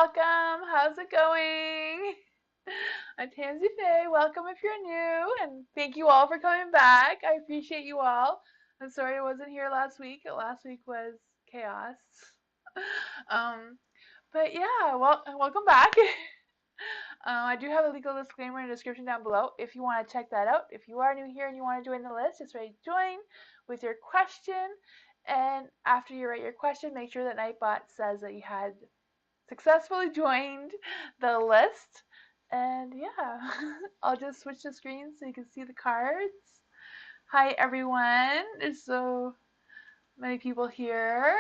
welcome. How's it going? I'm Tamsy Fae. Welcome if you're new, and thank you all for coming back. I appreciate you all. I'm sorry I wasn't here last week. Last week was chaos. Um, but yeah, well, welcome back. I do have a legal disclaimer in the description down below if you want to check that out. If you are new here and you want to join the list, just ready to join with your question. And after you write your question, make sure that Nightbot says that you had successfully joined the list. And yeah, I'll just switch the screen so you can see the cards. Hi everyone. There's so many people here.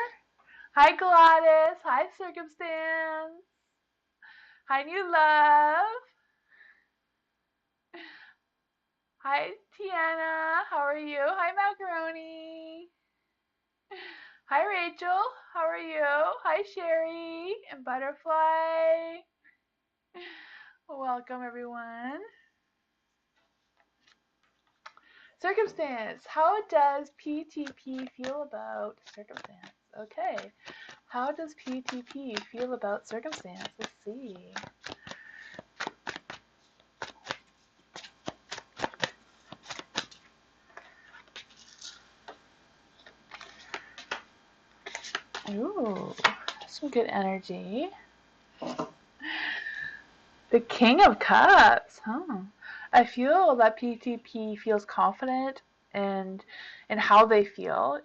Hi Gladys. Hi Circumstance. Hi New Love. Hi Tiana. How are you? Hi Macaroni. Hi Rachel. How are you? Hi Sherry and Butterfly. Welcome everyone. Circumstance. How does PTP feel about circumstance? Okay. How does PTP feel about circumstance? Let's see. Ooh, some good energy. The King of Cups. Huh. I feel that PTP feels confident and how they feel.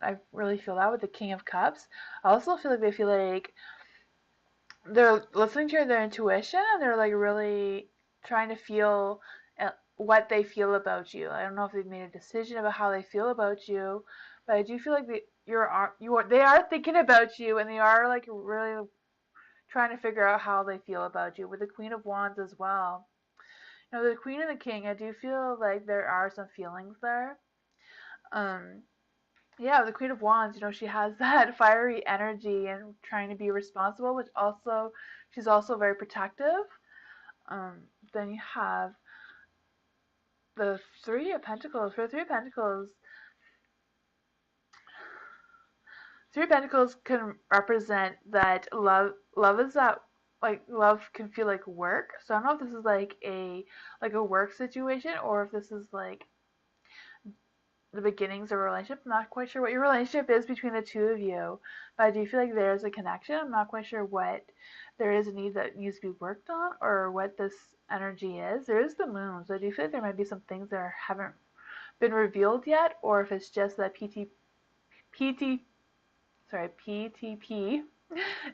I really feel that with the King of Cups. I also feel like they feel like they're listening to their intuition and they're like really trying to feel what they feel about you. I don't know if they've made a decision about how they feel about you, but I do feel like they are thinking about you and they are like really trying to figure out how they feel about you with the Queen of Wands as well. The Queen and the King, I do feel like there are some feelings there. Um, yeah, the Queen of Wands, she has that fiery energy and trying to be responsible, which also she's also very protective. Then you have the Three of Pentacles. For Three of Pentacles, Three of Pentacles can represent that love is that like love can feel like work. So I don't know if this is like a work situation or if this is like the beginnings of a relationship. I'm not quite sure what your relationship is between the two of you, but I do feel like there's a connection. I'm not quite sure what there is a need that needs to be worked on or what this energy is. There is the moon, so I do feel like there might be some things that haven't been revealed yet, or if it's just that PTP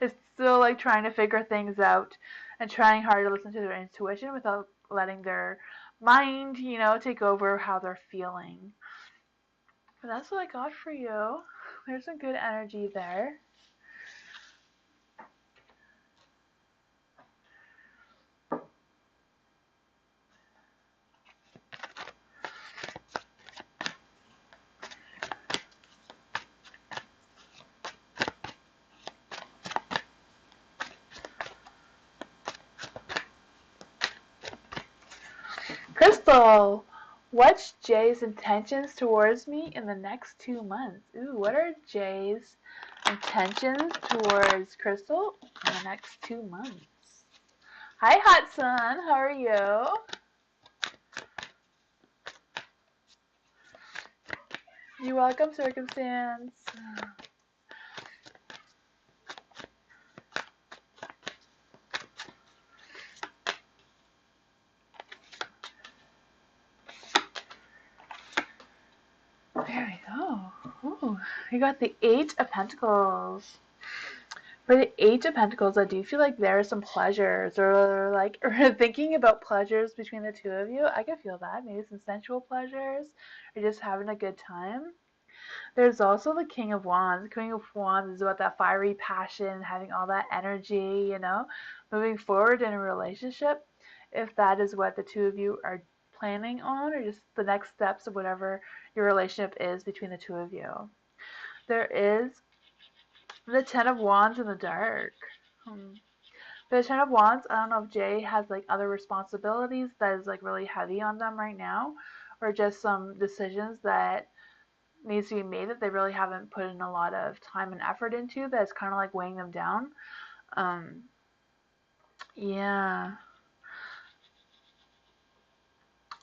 is still like trying to figure things out and trying hard to listen to their intuition without letting their mind, take over how they're feeling. But that's what I got for you. There's some good energy there. Crystal, what's Jay's intentions towards me in the next 2 months? Ooh, what are Jay's intentions towards Crystal in the next 2 months? Hi, Hot Sun. How are you? You're welcome, Circumstance. There we go. Ooh, you got the Eight of Pentacles. For the Eight of Pentacles, I do feel like there are some pleasures or like or thinking about pleasures between the two of you. I can feel that. Maybe some sensual pleasures or just having a good time. There's also the King of Wands. The King of Wands is about that fiery passion, having all that energy, moving forward in a relationship. If that is what the two of you are planning on, or just the next steps of whatever your relationship is between the two of you. There is the Ten of Wands in the dark. For the Ten of Wands, I don't know if Jay has like other responsibilities that is like really heavy on them right now, or just some decisions that needs to be made that they really haven't put in a lot of time and effort into that's kind of like weighing them down. Yeah.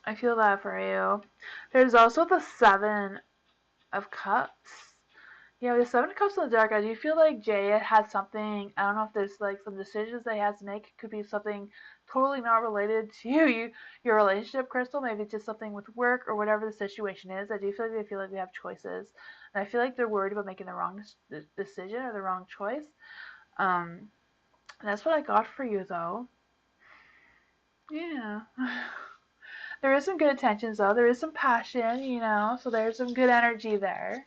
I feel that for you. There's also the Seven of Cups. Yeah, with the Seven of Cups in the dark, I do feel like Jay had something. I don't know if there's like some decisions they has to make. It could be something totally not related to your relationship, Crystal. Maybe it's just something with work or whatever the situation is. I do feel like they have choices, and I feel like they're worried about making the wrong decision or the wrong choice. Um, that's what I got for you, though. Yeah. There is some good intentions, though. There is some passion, so there's some good energy there.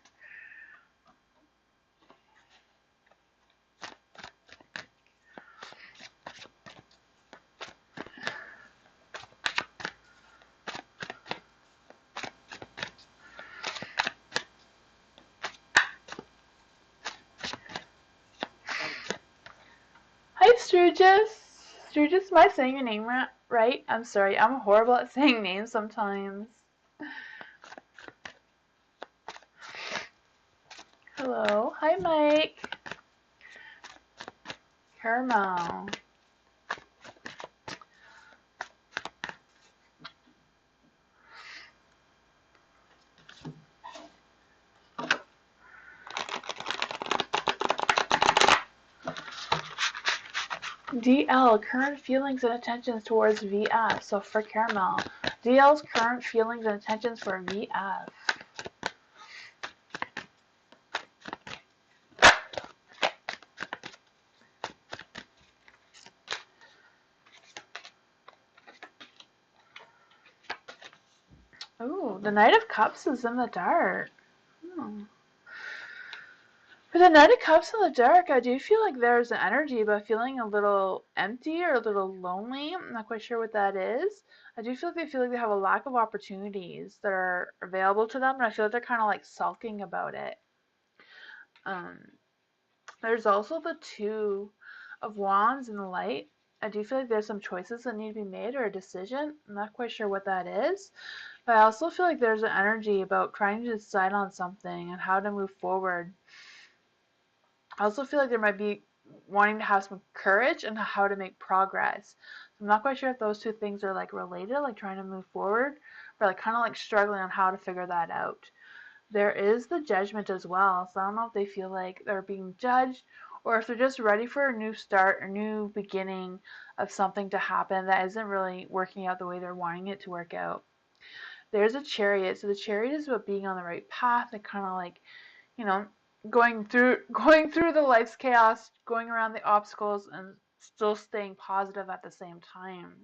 Hi, Sturgis. Sturgis, am I saying your name right? I'm sorry. I'm horrible at saying names sometimes. Hello. Hi, Mike. Caramel. DL, current feelings and intentions towards VF. So for Caramel, DL's current feelings and intentions for VF. Ooh, the Knight of Cups is in the dark. Hmm. For the Knight of Cups in the dark, I do feel like there's an energy about feeling a little empty or a little lonely. I'm not quite sure what that is. I do feel like they have a lack of opportunities that are available to them, and I feel like they're kind of like sulking about it. Um, there's also the Two of Wands in the light. I do feel like there's some choices that need to be made or a decision. I'm not quite sure what that is. But I also feel like there's an energy about trying to decide on something and how to move forward. I also feel like there might be wanting to have some courage and how to make progress. So I'm not quite sure if those two things are like related, like trying to move forward, or like kind of like struggling on how to figure that out. There is the Judgment as well. So I don't know if they feel like they're being judged or if they're just ready for a new start, a new beginning of something to happen that isn't really working out the way they're wanting it to work out. There's a Chariot. So the Chariot is about being on the right path and kind of like, you know, going through the life's chaos, going around the obstacles and still staying positive at the same time.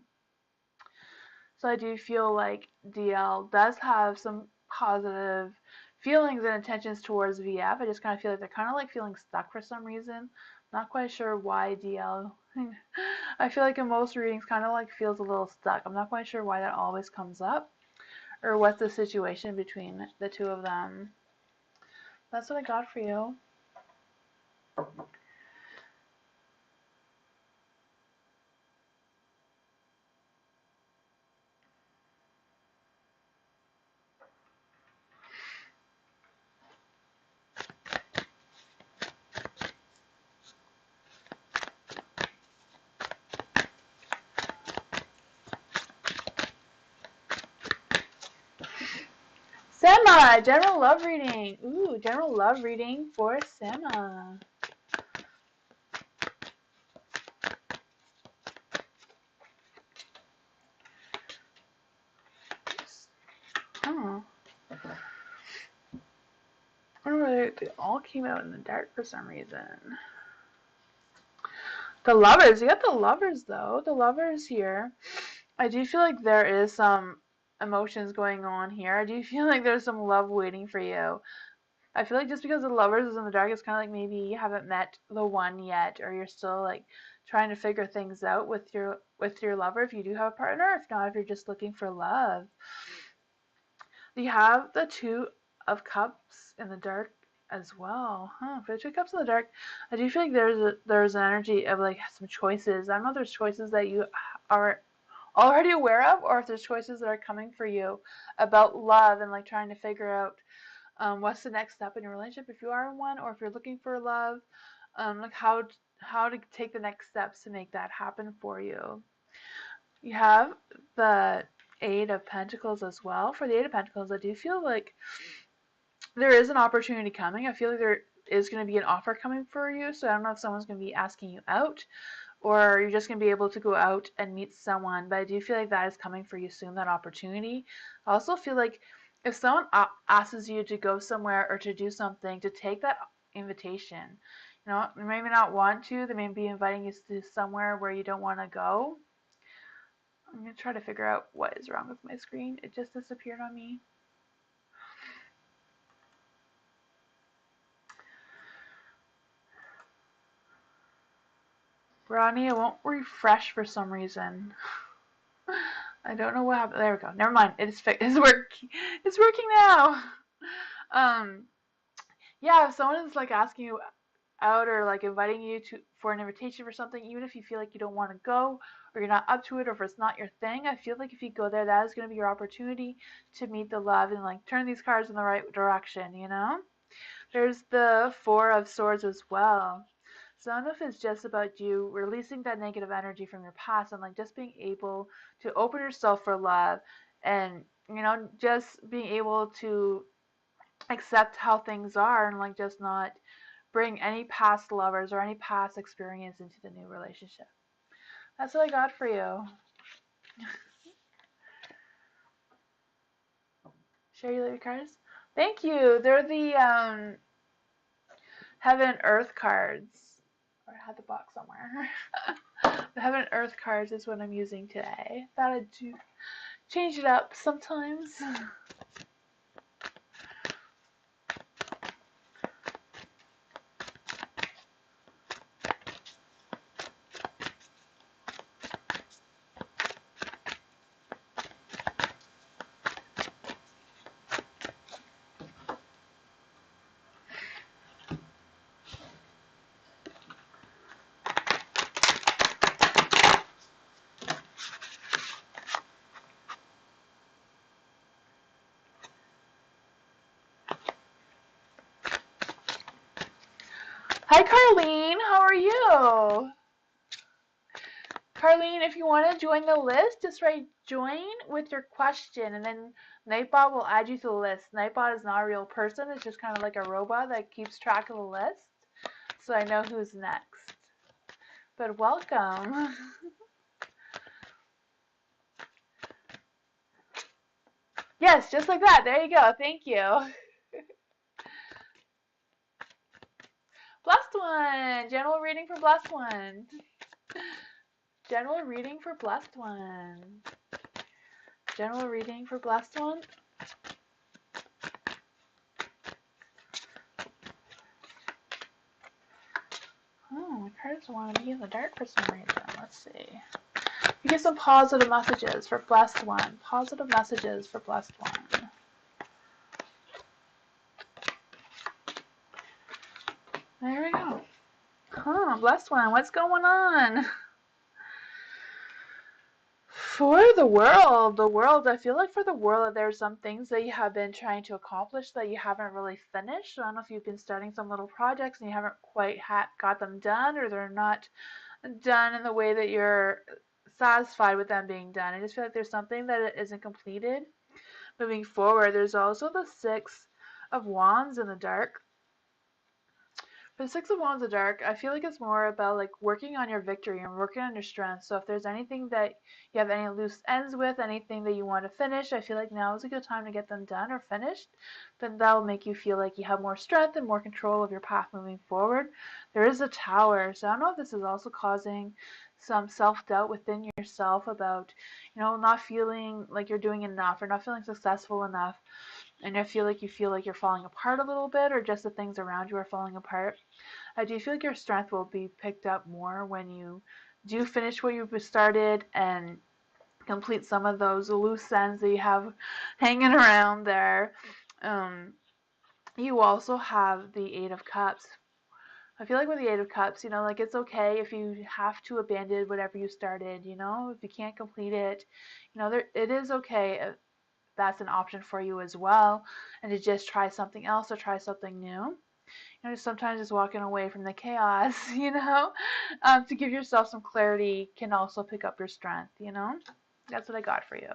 So I do feel like DL does have some positive feelings and intentions towards VF. I just kind of feel like they're kind of like feeling stuck for some reason. Not quite sure why DL. I feel like in most readings kind of like feels a little stuck. I'm not quite sure why that always comes up or what's the situation between the two of them. That's what I got for you. Sama, general love reading. Ooh, general love reading for Sama. Oh, I don't know, they all came out in the dark for some reason. The lovers, you got the lovers though. The lovers here. I do feel like there is some emotions going on here. I do feel like there's some love waiting for you. I feel like just because the lovers is in the dark, it's kind of like maybe you haven't met the one yet, or you're still like trying to figure things out with your lover if you do have a partner. If not, if you're just looking for love. You have the Two of Cups in the dark as well. Huh. For the Two of Cups in the dark, I do feel like there's an energy of like some choices. I don't know if there's choices that you are already aware of, or if there's choices that are coming for you about love and like trying to figure out what's the next step in your relationship if you are in one, or if you're looking for love, like how to take the next steps to make that happen for you. You have the Eight of Pentacles as well. For the Eight of Pentacles, I do feel like there is an opportunity coming. I feel like there is going to be an offer coming for you. So I don't know if someone's going to be asking you out, or you're just going to be able to go out and meet someone. But I do feel like that is coming for you soon, that opportunity. I also feel like if someone asks you to go somewhere or to do something, to take that invitation. You know, you may not want to. They may be inviting you to somewhere where you don't want to go. I'm going to try to figure out what is wrong with my screen. It just disappeared on me. Rodney, it won't refresh for some reason. I don't know what happened. There we go. Never mind. It's working. It's working now. Yeah, if someone is like asking you out or like inviting you to for an invitation for something, even if you feel like you don't want to go or you're not up to it or if it's not your thing, I feel like if you go there, that is going to be your opportunity to meet the love and like turn these cards in the right direction, you know? There's the Four of Swords as well. So I don't know if it's just about you releasing that negative energy from your past and like just being able to open yourself for love and, you know, just being able to accept how things are and like just not bring any past lovers or any past experience into the new relationship. That's what I got for you. Share your cards. Thank you. They're the Heaven Earth cards. Or I had the box somewhere. The Heaven Earth cards is what I'm using today. Thought I'd change it up sometimes. Hi, Carlene. How are you? Carlene, if you want to join the list, just write join with your question, and then Nightbot will add you to the list. Nightbot is not a real person. It's just kind of like a robot that keeps track of the list, so I know who's next. But welcome. Yes, just like that. There you go. Thank you. Blessed one. General reading for blessed one. General reading for blessed one. General reading for blessed one. Oh, my cards want to be in the dark for some reason. Let's see. You get some positive messages for blessed one. Positive messages for blessed one. There we go. Blessed one. What's going on? For the world, I feel like for the world, there's some things that you have been trying to accomplish that you haven't really finished. So I don't know if you've been starting some little projects and you haven't quite got them done, or they're not done in the way that you're satisfied with them being done. I just feel like there's something that isn't completed. Moving forward, there's also the Six of Wands in the dark. For the Six of Wands in the dark, I feel like it's more about like working on your victory and working on your strength. So if there's anything that you have any loose ends with, anything that you want to finish, I feel like now is a good time to get them done or finished. Then that will make you feel like you have more strength and more control of your path moving forward. There is a Tower, so I don't know if this is also causing some self-doubt within yourself about, you know, not feeling like you're doing enough or not feeling successful enough. And I feel like you're falling apart a little bit, or just the things around you are falling apart. I do feel like your strength will be picked up more when you do finish what you've started and complete some of those loose ends that you have hanging around there. You also have the Eight of Cups. I feel like with the Eight of Cups, you know, like it's okay if you have to abandon whatever you started, you know, if you can't complete it, you know, it is okay. That's an option for you as well, and to just try something else or try something new. Sometimes just walking away from the chaos, to give yourself some clarity can also pick up your strength. That's what I got for you.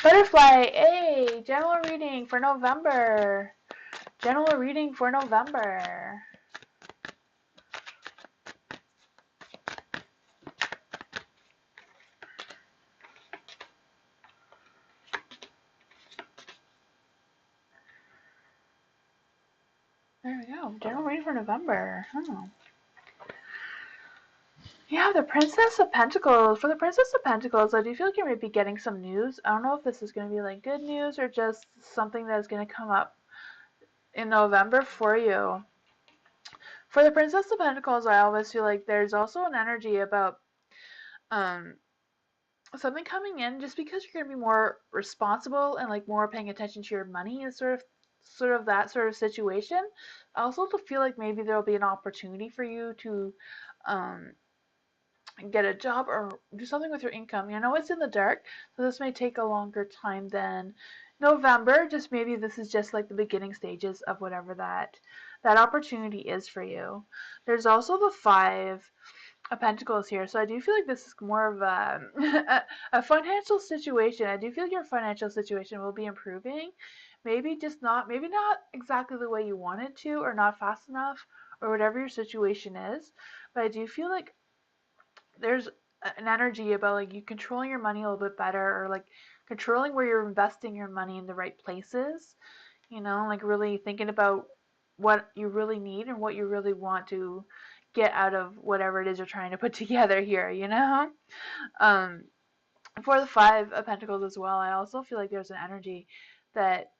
Butterfly, hey, general reading for November. General reading for November. There we go. General reading for November. Oh. Yeah, the Princess of Pentacles. For the Princess of Pentacles, I do feel like you might be getting some news. I don't know if this is going to be like good news or just something that's going to come up in November for you. For the Princess of Pentacles, I always feel like there's also an energy about something coming in just because you're going to be more responsible and like more paying attention to your money is sort of that sort of situation. I also feel like maybe there'll be an opportunity for you to get a job or do something with your income. It's in the dark, so this may take a longer time than November. Just maybe this is just like the beginning stages of whatever that opportunity is for you. There's also the Five of Pentacles here, so I do feel like this is more of a financial situation. I do feel like your financial situation will be improving. Maybe not exactly the way you want it to, or not fast enough, or whatever your situation is. But I do feel like there's an energy about like you controlling your money a little bit better, or like controlling where you're investing your money in the right places, like really thinking about what you really need and what you really want to get out of whatever it is you're trying to put together here. um for the Five of Pentacles as well, I also feel like there's an energy that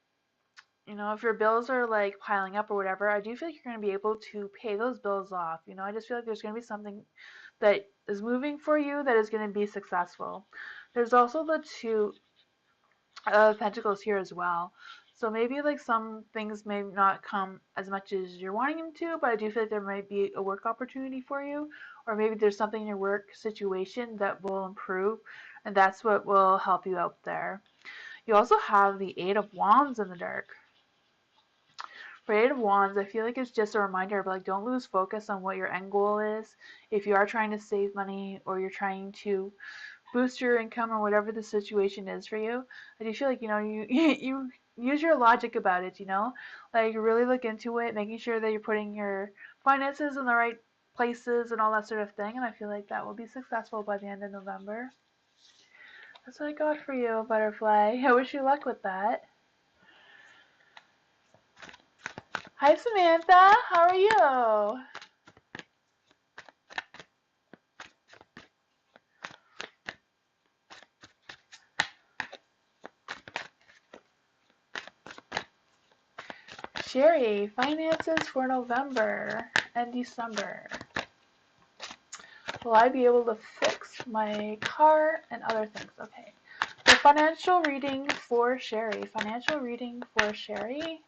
if your bills are like piling up or whatever, I do feel like you're going to be able to pay those bills off. I just feel like there's going to be something that is moving for you that is going to be successful. There's also the Two of Pentacles here as well. So maybe like some things may not come as much as you're wanting them to, but I do feel like there might be a work opportunity for you, or maybe there's something in your work situation that will improve, and that's what will help you out there. You also have the Eight of Wands in the dark. For Eight of Wands, I feel like it's just a reminder of like don't lose focus on what your end goal is. If you are trying to save money or you're trying to boost your income or whatever the situation is for you, I do feel like you use your logic about it. Like really look into it, making sure that you're putting your finances in the right places and all that sort of thing. And I feel like that will be successful by the end of November. That's what I got for you, Butterfly. I wish you luck with that. Hi, Samantha. How are you? Sherry, finances for November and December. Will I be able to fix my car and other things? Okay. The financial reading for Sherry. Financial reading for Sherry.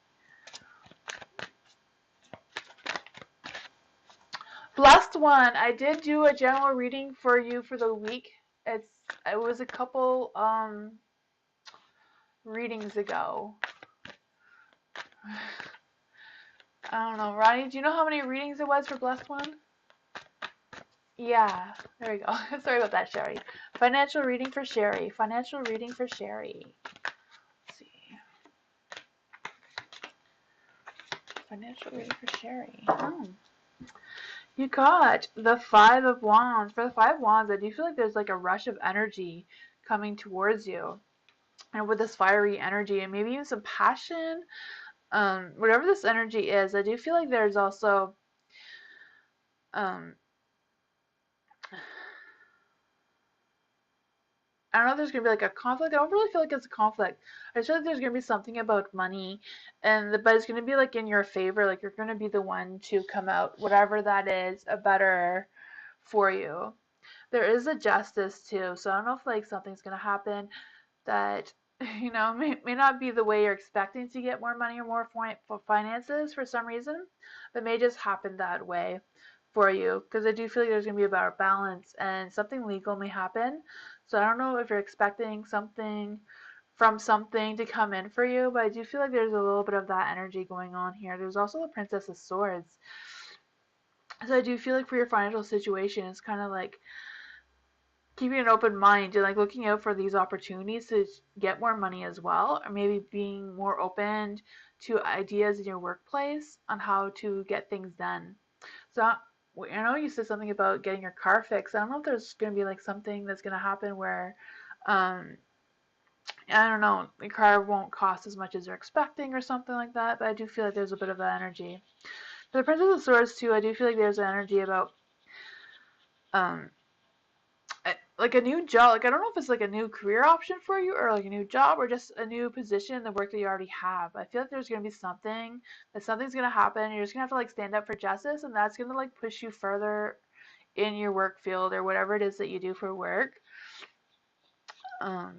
Blessed one, I did do a general reading for you for the week. It was a couple readings ago. I don't know, Rodney, do you know how many readings it was for Blessed one? Yeah, there we go. Sorry about that, Sherry. Financial reading for Sherry. Financial reading for Sherry. Let's see. Financial reading for Sherry. You got the Five of Wands. For the Five of Wands, I do feel like there's like a rush of energy coming towards you. And with this fiery energy and maybe even some passion, whatever this energy is, I do feel like there's also I don't know if there's gonna be like a conflict. I don't really feel like it's a conflict. I just feel like there's gonna be something about money, but it's gonna be like in your favor. Like you're gonna be the one to come out, whatever that is, a better for you. there is a justice too. So I don't know if like something's gonna happen that may not be the way you're expecting to get more money or more finances for some reason, but may just happen that way for you, because I do feel like there's going to be about a balance and something legal may happen. So I don't know if you're expecting something from something to come in for you, but I do feel like there's a little bit of that energy going on here. There's also the Princess of Swords. So I do feel like for your financial situation, it's kind of like keeping an open mind and like looking out for these opportunities to get more money as well, or maybe being more open to ideas in your workplace on how to get things done. So I know you said something about getting your car fixed. I don't know if there's going to be like something that's going to happen where um I don't know, the car won't cost as much as you're expecting or something like that, but I do feel like there's a bit of that energy. For the Princess of Swords too, I do feel like there's an energy about um like a new job. Like I don't know if it's like a new career option for you or like a new job or just a new position in the work that you already have. I feel like there's gonna be something's gonna happen. You're just gonna have to like stand up for justice, and that's gonna like push you further in your work field or whatever it is that you do for work. Um,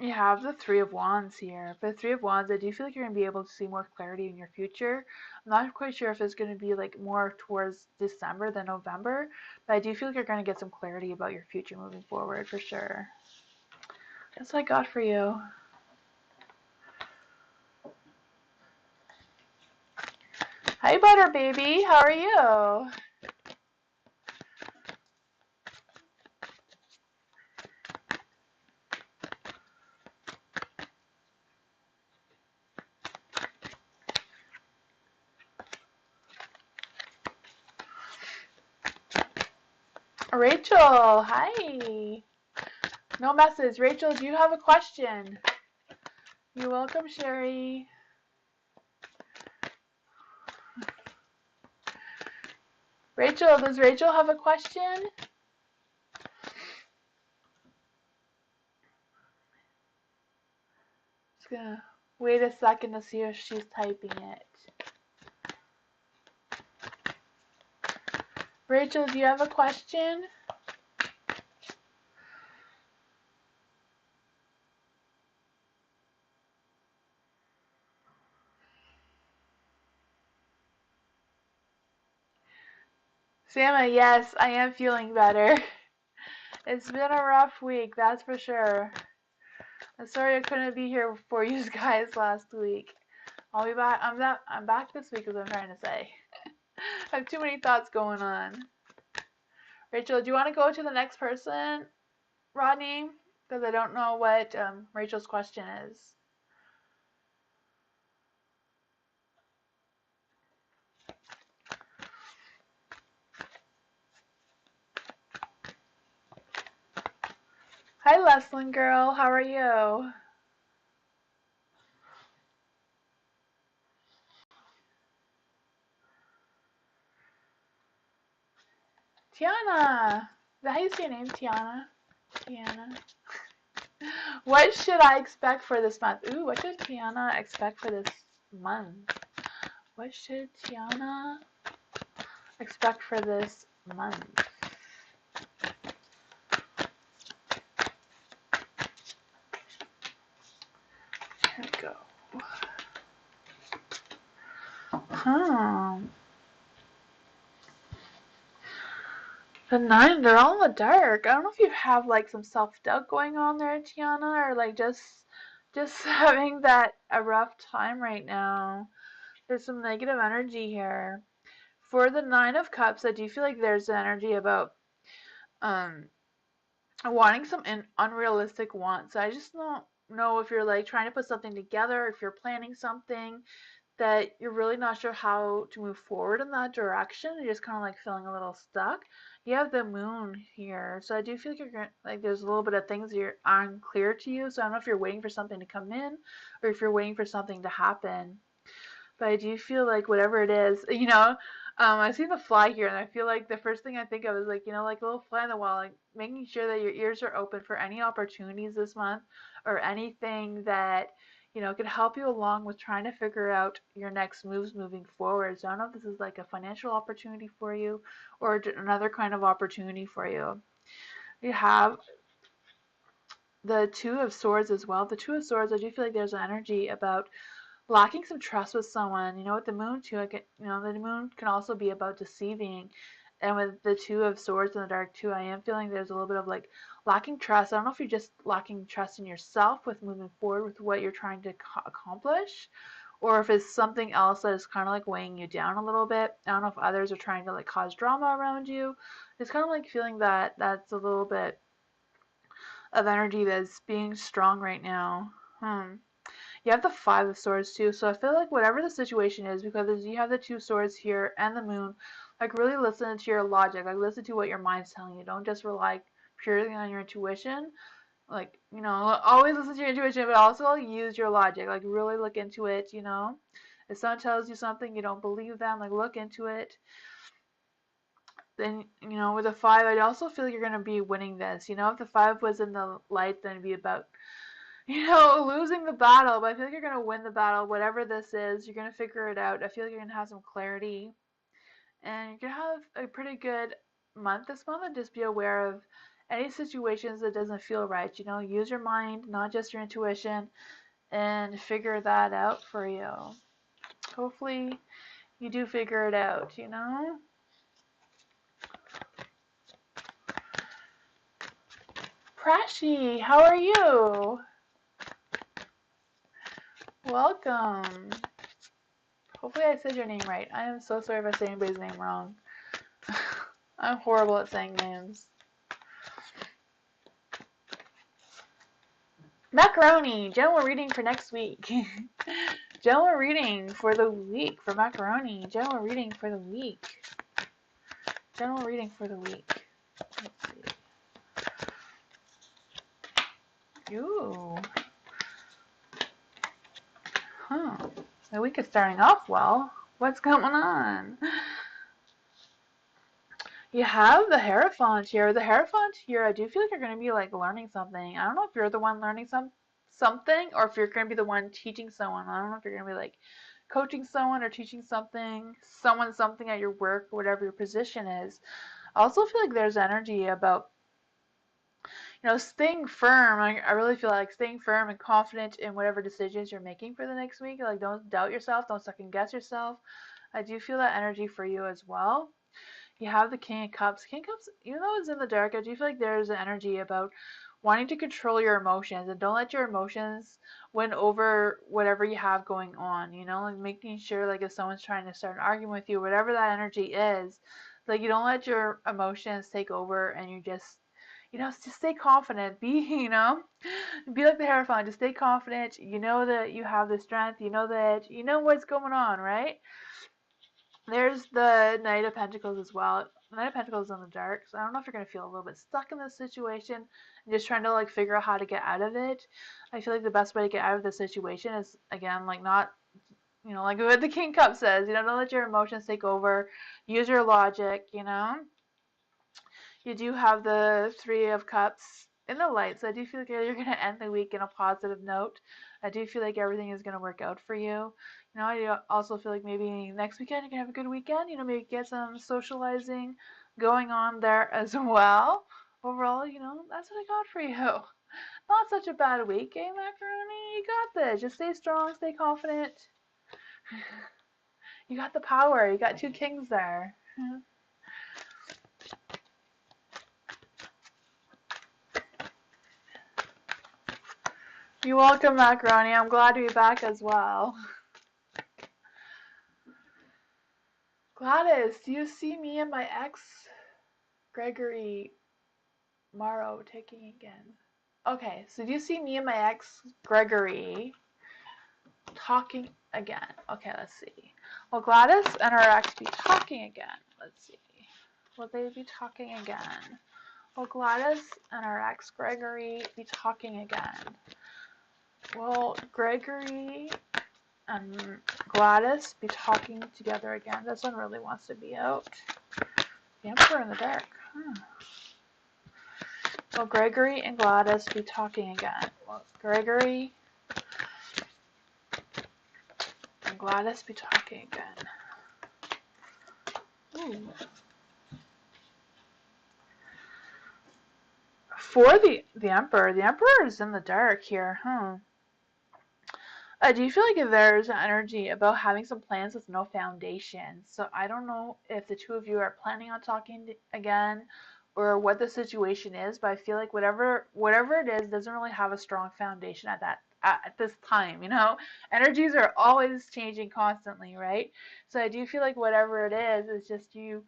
you have the Three of Wands here. For the Three of Wands, I do feel like you're going to be able to see more clarity in your future. I'm not quite sure if it's going to be like more towards December than November, but I do feel like you're going to get some clarity about your future moving forward for sure. That's what I got for you. Hi, Butter Baby. How are you? Rachel, hi. No message. Rachel, do you have a question? You're welcome, Sherry. Rachel, does Rachel have a question? Just gonna wait a second to see if she's typing it. Rachel, do you have a question? Sama, yes, I am feeling better. It's been a rough week, that's for sure. I'm sorry I couldn't be here for you guys last week. I'll be back. I'm back this week, is what I'm trying to say. I have too many thoughts going on. Rachel, do you want to go to the next person, Rodney? Because I don't know what Rachel's question is. Hi, Leslin girl. How are you? Tiana. Is that how you say your name, Tiana? Tiana. What should I expect for this month? Ooh, what should Tiana expect for this month? What should Tiana expect for this month? Here we go. The nine, they're all in the dark. I don't know if you have like some self-doubt going on there, Tiana, or like just having that a rough time right now. There's some negative energy here. For the Nine of Cups, I do feel like there's an energy about um wanting some unrealistic wants. So I just don't know if you're like trying to put something together, if you're planning something that you're really not sure how to move forward in that direction. You're just kind of like feeling a little stuck. You have the moon here, so I do feel like like there's a little bit of things that are unclear to you. So I don't know if you're waiting for something to come in or if you're waiting for something to happen. But I do feel like whatever it is, I see the fly here, and I feel like the first thing I think of is like, like a little fly on the wall, like making sure that your ears are open for any opportunities this month or anything that, could help you along with trying to figure out your next moves moving forward. So I don't know if this is like a financial opportunity for you or another kind of opportunity for you. You have the Two of Swords as well. The Two of Swords, I do feel like there's an energy about lacking some trust with someone. You know, with the moon too, the moon can also be about deceiving. And with the Two of Swords in the dark too, I am feeling there's a little bit of like lacking trust. I don't know if you're just lacking trust in yourself with moving forward with what you're trying to accomplish, or if it's something else that is kind of like weighing you down a little bit. I don't know if others are trying to like cause drama around you. It's kind of like feeling that that's a little bit of energy that's being strong right now. You have the Five of Swords too, so I feel like whatever the situation is, because you have the Two Swords here and the Moon, like really listen to your logic, like listen to what your mind's telling you. Don't just rely purely on your intuition. Like, always listen to your intuition, but also use your logic. Like really look into it, If someone tells you something, you don't believe them, like look into it. Then, with the Five, I also feel like you're going to be winning this. If the Five was in the light, then it'd be about losing the battle, but I feel like you're going to win the battle, whatever this is. You're going to figure it out. I feel like you're going to have some clarity, and you're going to have a pretty good month this month, and just be aware of any situations that doesn't feel right. Use your mind, not just your intuition, and figure that out for you. Hopefully, you do figure it out. Prashi, how are you? Welcome. Hopefully I said your name right. I am so sorry if I say anybody's name wrong. I'm horrible at saying names. Macaroni, general reading for next week. General reading for the week for Macaroni. General reading for the week. General reading for the week. Let's see. Ooh. The week is starting off well. What's going on? You have the Hierophant here. The Hierophant here, I do feel like you're going to be like learning something. I don't know if you're the one learning something, or if you're going to be the one teaching someone. I don't know if you're going to be like coaching someone or teaching someone something at your work, whatever your position is. I also feel like there's energy about staying firm. I really feel like staying firm and confident in whatever decisions you're making for the next week. Like, don't doubt yourself. Don't second guess yourself. I do feel that energy for you as well. You have the King of Cups. King of Cups, even though it's in the dark, I do feel like there's an energy about wanting to control your emotions, and don't let your emotions win over whatever you have going on, like making sure, like, if someone's trying to start an argument with you, whatever that energy is, like, you don't let your emotions take over, and you just stay confident. Be like the Hierophant. Just stay confident. You know that you have the strength. You know that you know what's going on, right? There's the Knight of Pentacles as well. The Knight of Pentacles is in the dark, so I don't know if you're going to feel a little bit stuck in this situation and just trying to like figure out how to get out of it. I feel like the best way to get out of the situation is, again, like not, like what the King Cup says, don't let your emotions take over. Use your logic, You do have the Three of Cups in the light, so I do feel like you're going to end the week in a positive note. I do feel like everything is going to work out for you. I also feel like maybe next weekend you can have a good weekend. Maybe get some socializing going on there as well. Overall, that's what I got for you. Not such a bad week, eh, Macaroni? You got this. Just stay strong, stay confident. You got the power. You got two kings there. You're welcome, Macaroni. I'm glad to be back as well. Gladys, do you see me and my ex, Gregory Morrow, taking again? Okay, so do you see me and my ex, Gregory, talking again? Okay, let's see. Will Gladys and her ex be talking again? Let's see. Will they be talking again? Will Gladys and her ex, Gregory, be talking again? Will Gregory and Gladys be talking together again? This one really wants to be out. The Emperor in the dark. Will Gregory and Gladys be talking again? Will Gregory and Gladys be talking again? Ooh. For the Emperor is in the dark here, huh? Do you feel like there's an energy about having some plans with no foundation? So I don't know if the two of you are planning on talking again or what the situation is, but I feel like whatever it is doesn't really have a strong foundation at this time, you know? Energies are always changing constantly, right? So I do feel like whatever it is just you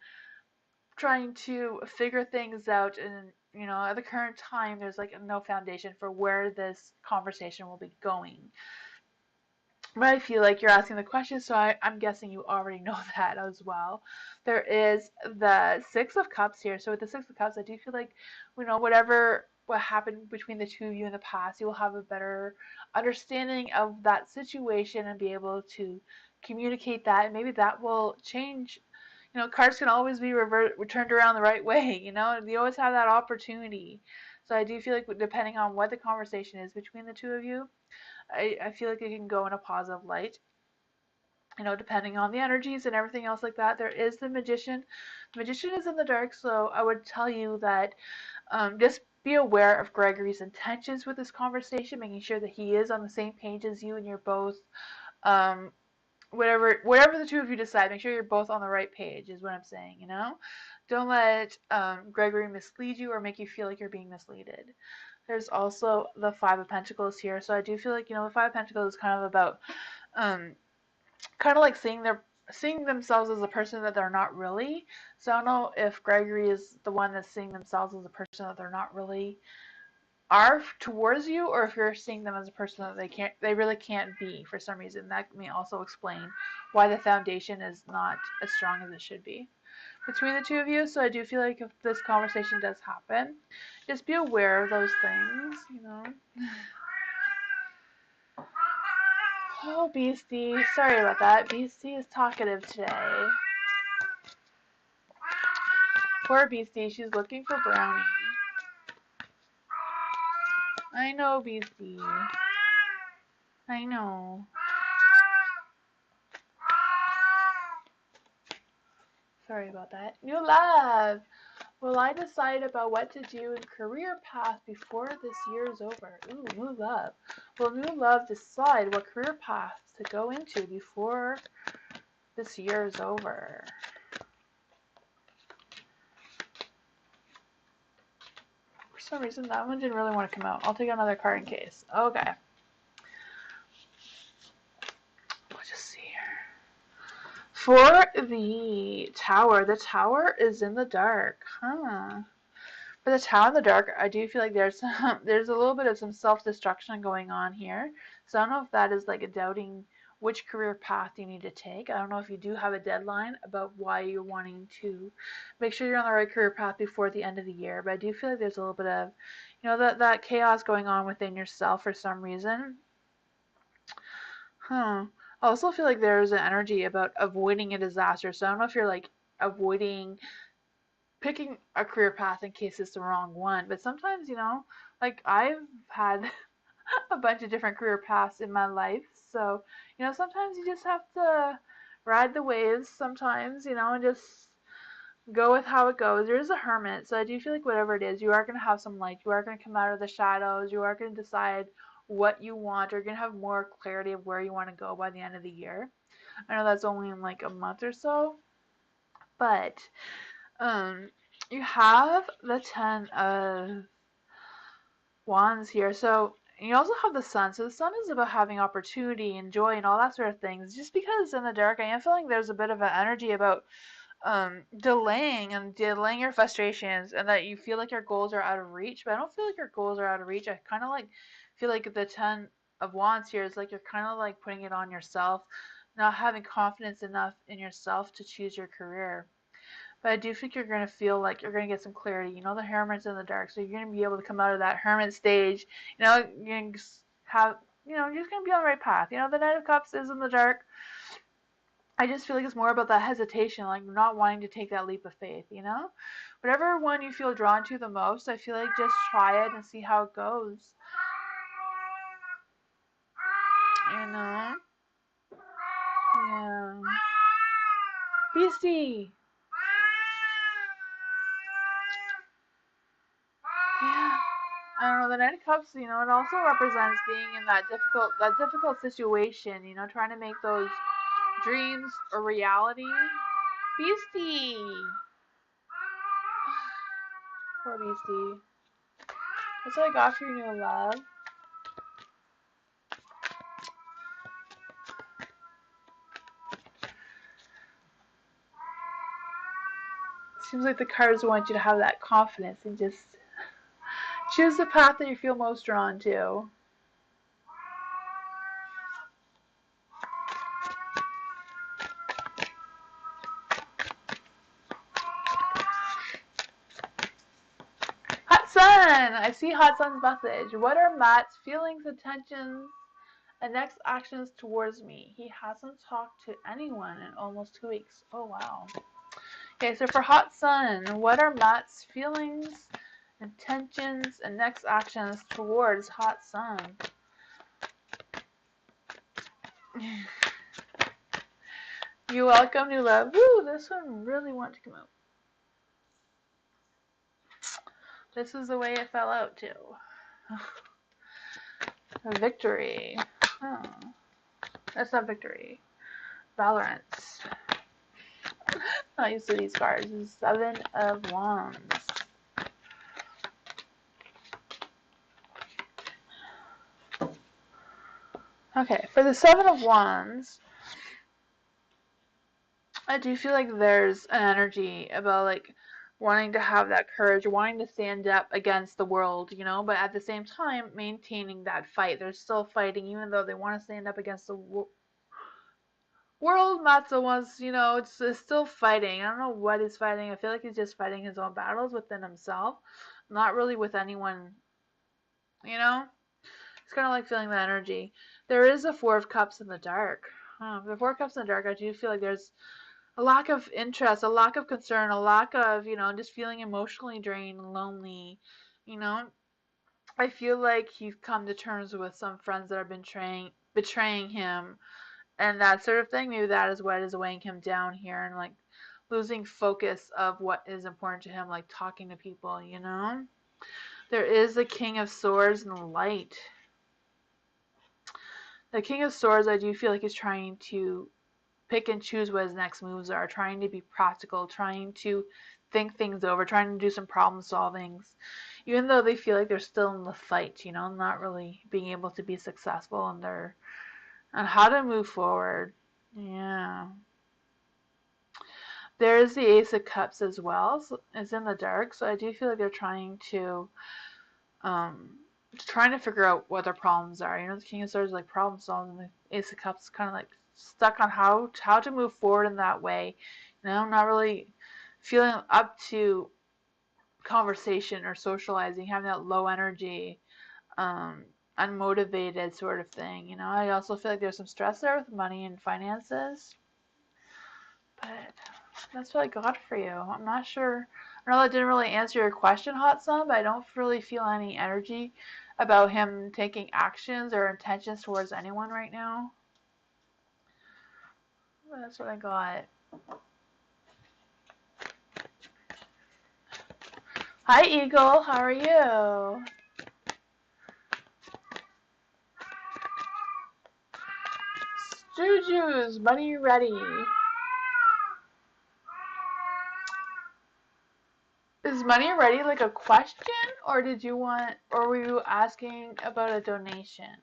trying to figure things out, and you know, at the current time there's like no foundation for where this conversation will be going. But I feel like you're asking the question, so I'm guessing you already know that as well. There is the Six of Cups here. So with the Six of Cups, I do feel like, you know, what happened between the two of you in the past, you will have a better understanding of that situation and be able to communicate that, and maybe that will change. You know, cards can always be turned around the right way, you know, and you always have that opportunity. So I do feel like depending on what the conversation is between the two of you, I feel like it can go in a positive light, you know, depending on the energies and everything else like that. There is the Magician. The Magician is in the dark, so I would tell you that just be aware of Gregory's intentions with this conversation, making sure that he is on the same page as you and you're both, um, whatever the two of you decide, make sure you're both on the right page, is what I'm saying, you know? Don't let Gregory mislead you or make you feel like you're being misleaded. There's also the Five of Pentacles here. So I do feel like, you know, the Five of Pentacles is kind of about kind of like seeing themselves as a person that they're not really. So I don't know if Gregory is the one that's seeing themselves as a person that they're not really are towards you, or if you're seeing them as a person that they really can't be for some reason. That may also explain why the foundation is not as strong as it should be between the two of you. So I do feel like if this conversation does happen, just be aware of those things, you know. Oh, Beastie. Sorry about that. Beastie is talkative today. Poor Beastie. She's looking for Brownie. I know, Beastie. I know. Sorry about that. New love. Will I decide about what to do in career path before this year is over? Ooh, new love. Will new love decide what career path to go into before this year is over? For some reason, that one didn't really want to come out. I'll take another card in case. Okay. We'll just see here. For the tower is in the dark. Huh. For the tower in the dark, I do feel like there's a little bit of some self-destruction going on here. So I don't know if that is like a doubting which career path you need to take. I don't know if you do have a deadline about why you're wanting to make sure you're on the right career path before the end of the year. But I do feel like there's a little bit of, you know, that chaos going on within yourself for some reason. Huh. I also feel like there's an energy about avoiding a disaster. So I don't know if you're like avoiding picking a career path in case it's the wrong one. But sometimes, you know, like I've had a bunch of different career paths in my life. So, you know, sometimes you just have to ride the waves sometimes, you know, and just go with how it goes. There's a hermit, so I do feel like whatever it is, you are going to have some light. You are going to come out of the shadows. You are going to decide what you want. You're going to have more clarity of where you want to go by the end of the year. I know that's only in like a month or so, but um, you have the Ten of Wands here. So you also have the Sun. So the Sun is about having opportunity and joy and all that sort of things. Just because in the dark, I am feeling there's a bit of an energy about delaying your frustrations, and that you feel like your goals are out of reach. But I don't feel like your goals are out of reach. I kind of like feel like the Ten of Wands here is like you're kind of like putting it on yourself, not having confidence enough in yourself to choose your career. But I do think you're going to feel like you're going to get some clarity. You know, the hermit's in the dark, so you're going to be able to come out of that hermit stage. You know, you're going to have, you know, you're just going to be on the right path. You know, the Knight of Cups is in the dark. I just feel like it's more about that hesitation, like not wanting to take that leap of faith, you know? Whatever one you feel drawn to the most, I feel like just try it and see how it goes. You know? Yeah. Beastie! Yeah. I don't know, the Knight of Cups, it also represents being in that difficult situation, trying to make those dreams a reality. Beastie! Poor Beastie. That's what I got for your new love. Seems like the cards want you to have that confidence and just choose the path that you feel most drawn to. Hot Sun! I see Hot Sun's message. What are Matt's feelings, intentions, and next actions towards me? He hasn't talked to anyone in almost 2 weeks. Oh, wow. Okay, so for Hot Sun, what are Matt's feelings, intentions, and next actions towards Hot Sun? You're welcome, new love. Woo, this one really wanted to come out. This is the way it fell out, too. Victory. Oh. That's not victory. Valorance. Not used to these cards. Seven of Wands. Okay, for the Seven of Wands, I do feel like there's an energy about like wanting to have that courage, wanting to stand up against the world, but at the same time maintaining that fight. They're still fighting, even though they want to stand up against the world. Matzo wants, it's still fighting. I don't know what he's fighting. I feel like he's just fighting his own battles within himself, not really with anyone, It's kind of like feeling the energy. There is a Four of Cups in the dark. The Four of Cups in the dark, I do feel like there's a lack of interest, a lack of concern, a lack of, just feeling emotionally drained and lonely. I feel like he's come to terms with some friends that have been betraying him and that sort of thing. Maybe that is what is weighing him down here and like losing focus of what is important to him, like talking to people, There is the King of Swords and the Light. The King of Swords, I do feel like he's trying to pick and choose what his next moves are, trying to be practical, trying to think things over, trying to do some problem solvings, even though they feel like they're still in the fight, not really being able to be successful on how to move forward. Yeah. There's the Ace of Cups as well. So it's in the dark, so I do feel like they're trying to figure out what their problems are. The King of Swords is like problem solving, the Ace of Cups is kind of like stuck on how to move forward in that way. Not really feeling up to conversation or socializing, having that low energy, unmotivated sort of thing. I also feel like there's some stress there with money and finances. But that's what I got for you. I'm not sure. I know that didn't really answer your question, Hot Sun, but I don't really feel any energy about him taking actions or intentions towards anyone right now. But that's what I got. Hi, Eagle. How are you? Juju's money ready. Is money ready like a question, or were you asking about a donation?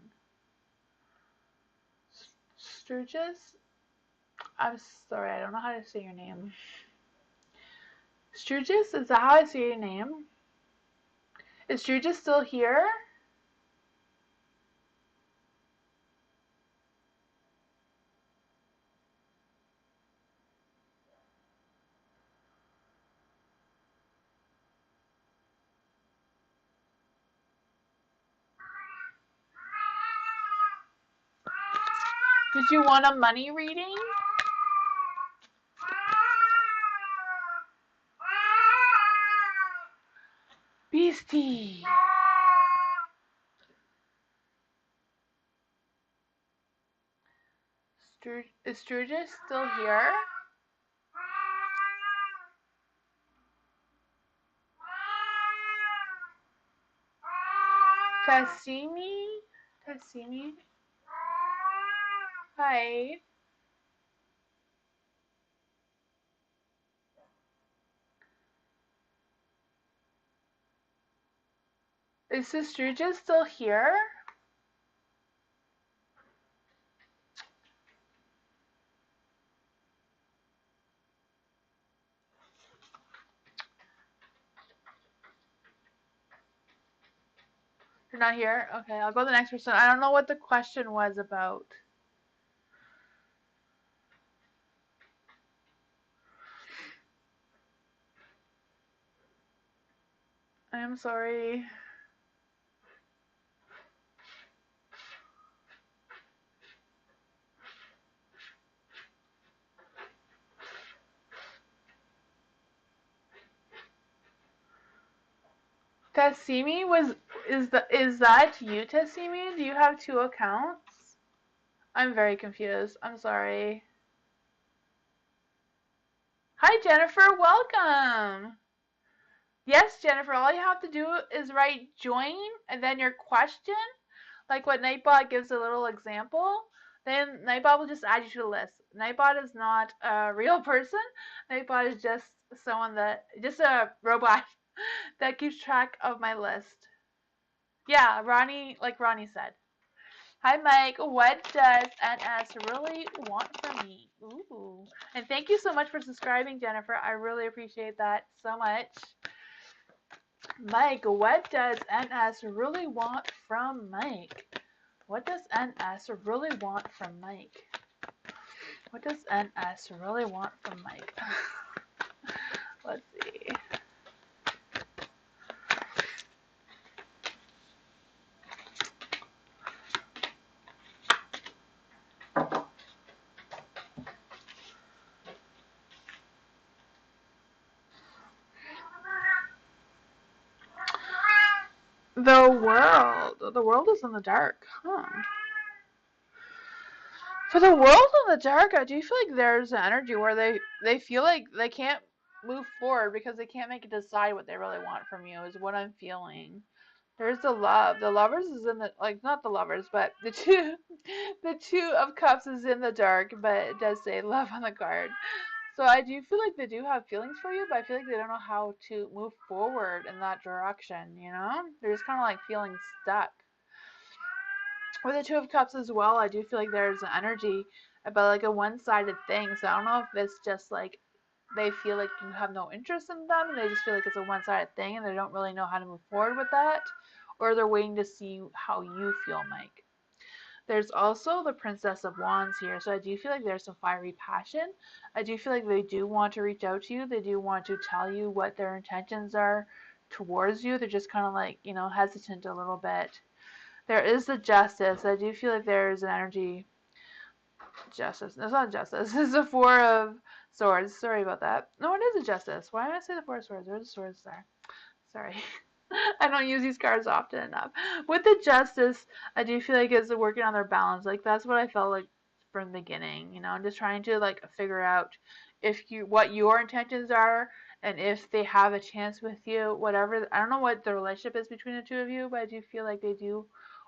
Sturgis? I'm sorry, I don't know how to say your name. Sturgis? Is that how I say your name? Is Sturgis still here? Did you want a money reading? Beastie! Is Sturgis still here? Tassimi? Tassimi? Hi. Is Sister just still here? You're not here? Okay, I'll go to the next person. I don't know what the question was about. I am sorry. Tassimi is that you, Tassimi? Do you have 2 accounts? I'm very confused. I'm sorry. Hi Jennifer, welcome. Yes, Jennifer, all you have to do is write join and then your question, like what Nightbot gives a little example. Then Nightbot will just add you to the list. Nightbot is not a real person. Nightbot is just just a robot that keeps track of my list. Yeah, Ronnie, like Ronnie said. Hi, Mike. What does NS really want from me? Ooh. And thank you so much for subscribing, Jennifer. I really appreciate that so much. Mike, what does NS really want from Mike? What does NS really want from Mike? What does NS really want from Mike? Let's see. The world is in the dark, huh? For the world in the dark, I do feel like there's an energy where they feel like they can't move forward because they can't make it decide what they really want from you, is what I'm feeling. There's the love. The lovers is in the, like, not the lovers, but the two the 2 of cups is in the dark, but it does say love on the card. So I do feel like they do have feelings for you, but I feel like they don't know how to move forward in that direction, you know? They're just kind of like feeling stuck. With the 2 of cups as well, I do feel like there's an energy about like a one-sided thing. So I don't know if it's just like they feel like you have no interest in them and they just feel like it's a one-sided thing and they don't really know how to move forward with that, or they're waiting to see how you feel, Mike. There's also the Princess of Wands here, so I do feel like there's some fiery passion. I do feel like they do want to reach out to you. They do want to tell you what their intentions are towards you. They're just kind of like, you know, hesitant a little bit. There is the Justice. I do feel like there's an energy. Justice. No, it's not Justice. It's the 4 of Swords. Sorry about that. No, it is a Justice. Why did I say the 4 of Swords? There's a Swords there. Sorry. I don't use these cards often enough. With the Justice, I do feel like it's working on their balance. Like, that's what I felt like from the beginning. You know, I'm just trying to like figure out what your intentions are, and if they have a chance with you, whatever. I don't know what the relationship is between the 2 of you, but I do feel like they do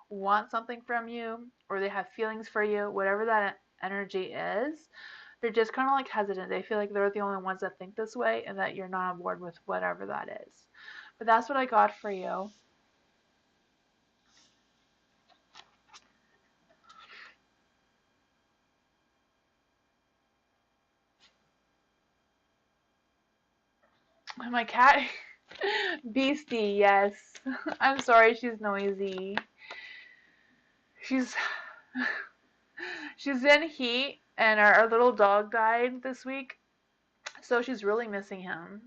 want something from you, or they have feelings for you, whatever that energy is. They're just kind of like hesitant. They feel like they're the only ones that think this way and that you're not on board with whatever that is. But that's what I got for you. My cat, Beastie, yes. I'm sorry, she's noisy. She's she's in heat, and our little dog died this week, so she's really missing her.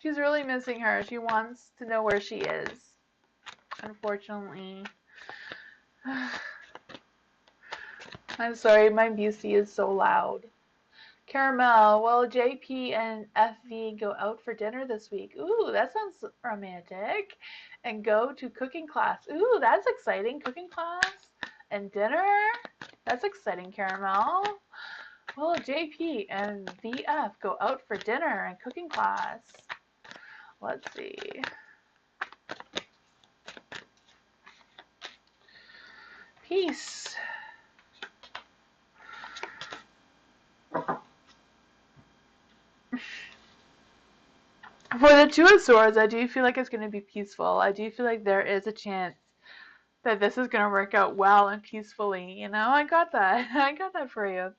She's really missing her. She wants to know where she is. Unfortunately, I'm sorry, my Beastie is so loud. Caramel, will JP and FV go out for dinner this week? Ooh, that sounds romantic. And go to cooking class. Ooh, that's exciting. Cooking class and dinner? That's exciting, Caramel. Will JP and VF go out for dinner and cooking class? Let's see. peace. For the Two of Swords, I do feel like it's going to be peaceful. I do feel like there is a chance that this is going to work out well and peacefully. You know, I got that. I got that for you.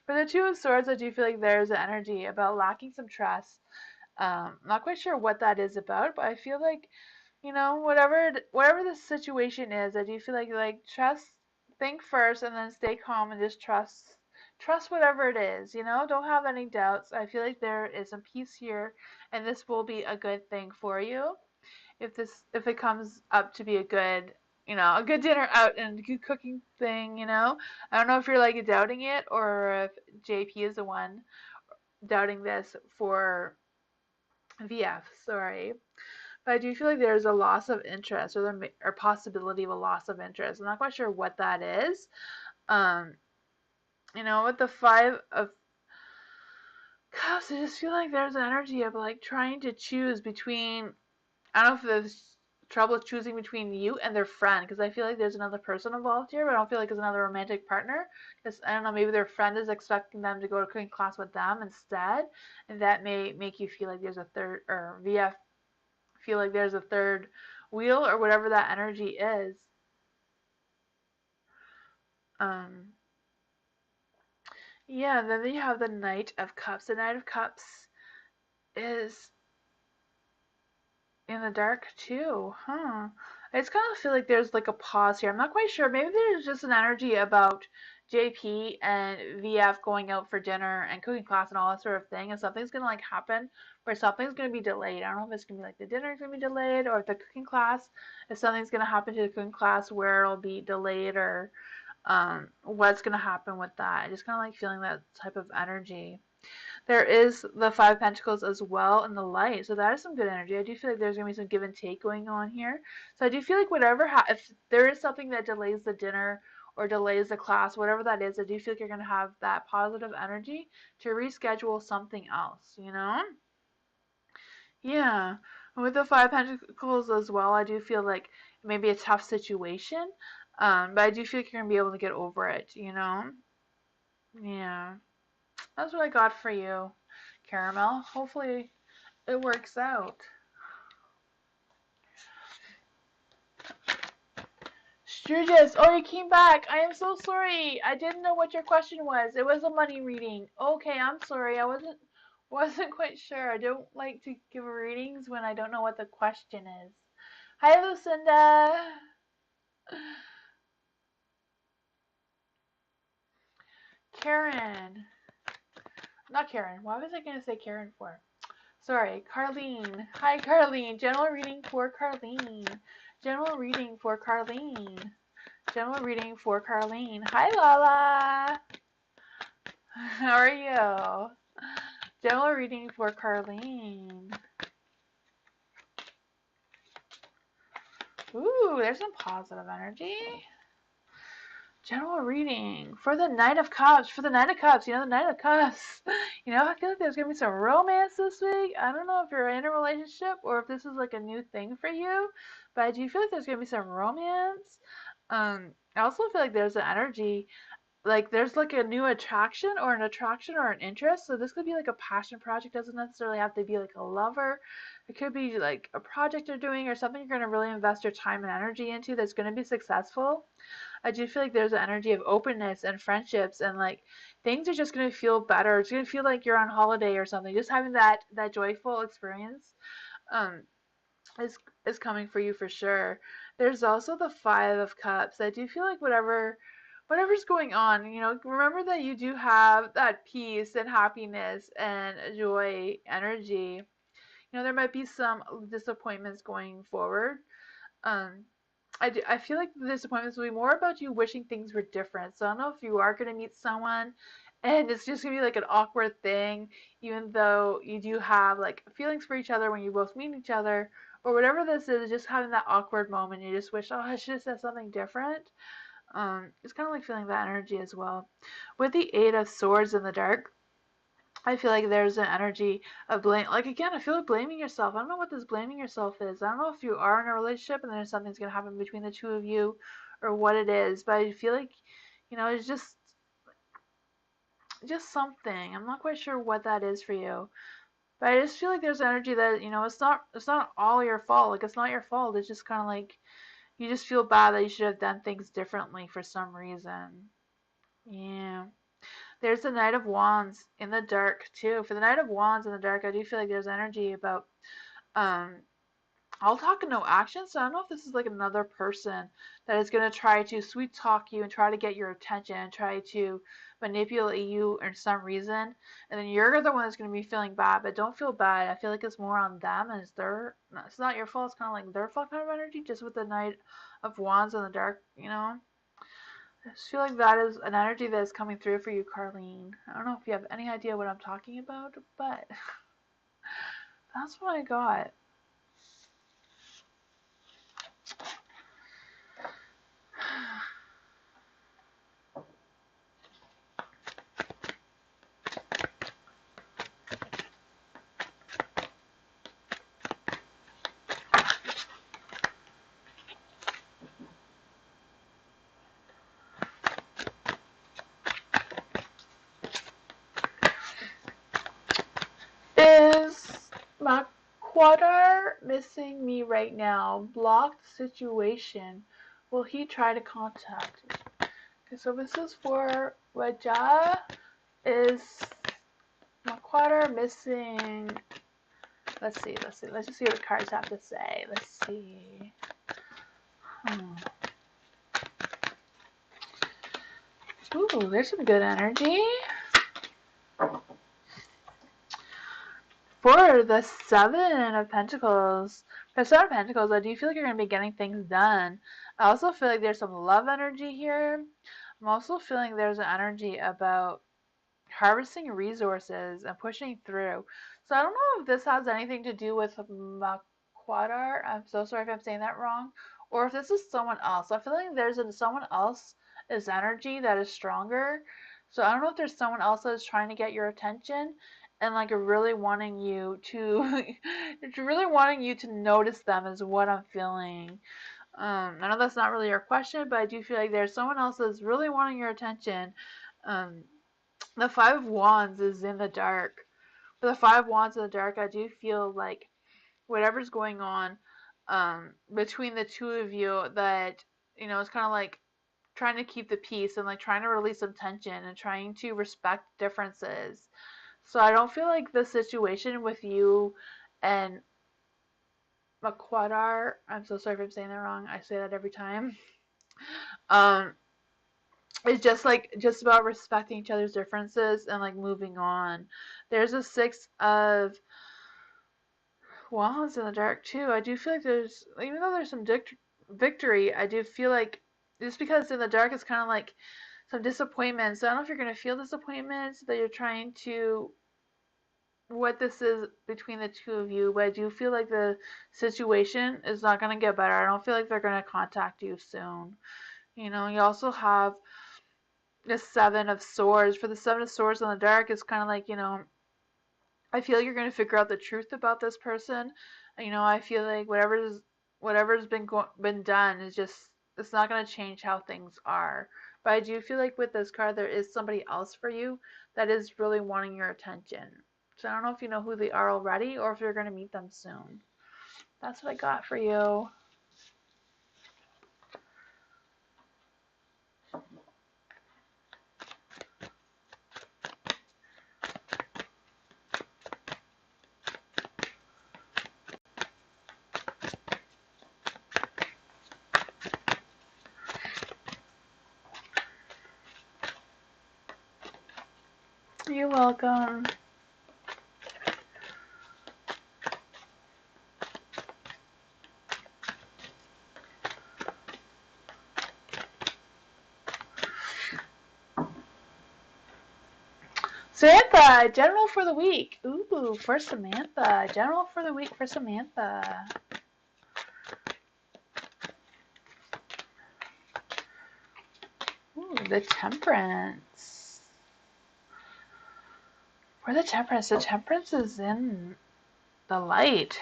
For the Two of Swords, I do feel like there's an energy about lacking some trust. Not quite sure what that is about, but I feel like, you know, whatever the situation is, I do feel like trust, think first, and then stay calm and just trust whatever it is. You know, don't have any doubts. I feel like there is some peace here, and this will be a good thing for you if it comes up to be a good, you know, a good dinner out and a good cooking thing. You know, I don't know if you're like doubting it or if JP is the one doubting this for VF. Sorry. But I do feel like there's a loss of interest or possibility of a loss of interest. I'm not quite sure what that is. Um, you know, with the Five of Cups, I just feel like there's an energy of like trying to choose between. I don't know if there's trouble choosing between you and their friend, because I feel like there's another person involved here, but I don't feel like there's another romantic partner. Because I don't know, maybe their friend is expecting them to go to cooking class with them instead, and that may make you feel like there's a third, or VF feel like there's a third wheel or whatever that energy is. Um, yeah, and then you have the Knight of Cups. The Knight of Cups is in the dark too, huh? I just kind of feel like there's like a pause here. I'm not quite sure. Maybe there's just an energy about JP and VF going out for dinner and cooking class and all that sort of thing, and something's gonna like happen where something's gonna be delayed. I don't know if it's gonna be like the dinner's gonna be delayed or if the cooking class, if something's gonna happen to the cooking class where it'll be delayed or what's gonna happen with that. I just kind of like feeling that type of energy. There is the Five of Pentacles as well in the light, so that is some good energy. I do feel like there's gonna be some give and take going on here. So I do feel like if there is something that delays the dinner or delays the class, whatever that is, I do feel like you're gonna have that positive energy to reschedule something else. You know? Yeah. And with the Five of Pentacles as well, I do feel like it may be a tough situation, but I do feel like you're gonna be able to get over it. You know? Yeah. That's what I got for you, Caramel. Hopefully it works out. Sturgis, oh, you came back. I am so sorry. I didn't know what your question was. It was a money reading. Okay, I'm sorry. I wasn't quite sure. I don't like to give readings when I don't know what the question is. Hi, Lucinda. Karen. Not Karen. Why was I going to say Karen for? Sorry, Carlene. Hi, Carlene. General reading for Carlene. General reading for Carlene. General reading for Carlene. Hi, Lala. How are you? General reading for Carlene. Ooh, there's some positive energy. General reading for the Knight of Cups. For the Knight of Cups, you know, the Knight of Cups. You know, I feel like there's going to be some romance this week. I don't know if you're in a relationship or if this is like a new thing for you, but I do feel like there's going to be some romance. I also feel like there's an energy, like there's like a new attraction or an interest. So this could be like a passion project. Doesn't necessarily have to be like a lover. It could be like a project you're doing or something you're going to really invest your time and energy into that's going to be successful. I do feel like there's an energy of openness and friendships and like things are just gonna feel better. It's gonna feel like you're on holiday or something. Just having that joyful experience um is coming for you for sure. There's also the Five of Cups. I do feel like whatever's going on, you know, remember that you do have that peace and happiness and joy energy. You know, there might be some disappointments going forward. Um, I feel like the disappointments will be more about you wishing things were different. So I don't know if you are going to meet someone and it's just going to be like an awkward thing, even though you do have like feelings for each other when you both meet each other or whatever this is, just having that awkward moment. You just wish, oh, I should have said something different. It's kind of like feeling that energy as well. With the Eight of Swords in the dark, I feel like there's an energy of blame. Like again, I feel like blaming yourself. I don't know what this blaming yourself is. I don't know if you are in a relationship and then something's gonna happen between the two of you, or what it is, but I feel like, it's just something. I'm not quite sure what that is for you. But I just feel like there's energy that, it's not all your fault. Like, it's not your fault. It's just kind of like you just feel bad that you should have done things differently for some reason. Yeah. There's the Knight of Wands in the dark too. For the Knight of Wands in the dark, I do feel like there's energy about um I'll talk no action, so I don't know if this is like another person that is going to try to sweet talk you and try to get your attention and try to manipulate you for some reason. And then you're the one that's going to be feeling bad, but don't feel bad. I feel like it's more on them and it's not your fault. It's kind of like their fault kind of energy, just with the Knight of Wands in the dark. I just feel like that is an energy that is coming through for you, Carlene. I don't know if you have any idea what I'm talking about, but that's what I got. Is my quarter missing me right now? Blocked situation. Will he try to contact me? Okay, so this is for Raja. Is my quarter missing? Let's see. Let's just see what the cards have to say. Let's see. Ooh, there's some good energy. For the Seven of Pentacles, for Seven of Pentacles, I do feel like you're going to be getting things done. I also feel like there's some love energy here. I'm also feeling there's an energy about harvesting resources and pushing through. So I don't know if this has anything to do with Makwadar. I'm so sorry if I'm saying that wrong. Or if this is someone else. I feel like there's someone else's energy that is stronger. So I don't know if there's someone else that is trying to get your attention and like really wanting you to really wanting you to notice them is what I'm feeling. I know that's not really your question, but I do feel like there's someone else that's really wanting your attention. The Five of Wands is in the dark. For the Five of Wands in the dark, I do feel like whatever's going on between the two of you, that it's kind of like trying to keep the peace and like trying to release some tension and trying to respect differences. So I don't feel like the situation with you and Makwadar, I'm so sorry if I'm saying that wrong. I say that every time. Um, it's just about respecting each other's differences and like moving on. There's a Six of Wands in the dark too. I do feel like there's, even though there's some victory, I do feel like just because in the dark it's kind of like some disappointment. So I don't know if you're gonna feel disappointment that you're trying to what this is between the two of you, but I do feel like the situation is not gonna get better. I don't feel like they're gonna contact you soon. You also have the Seven of Swords. For the Seven of Swords in the dark, it's kind of like, I feel like you're going to figure out the truth about this person. I feel like whatever's been done is just, it's not going to change how things are. But I do feel like with this card, there is somebody else for you that is really wanting your attention. So I don't know if you know who they are already or if you're going to meet them soon. That's what I got for you. You're welcome. Samantha, general for the week. Ooh, for Samantha. General for the week for Samantha. Ooh, the Temperance. For the Temperance is in the light.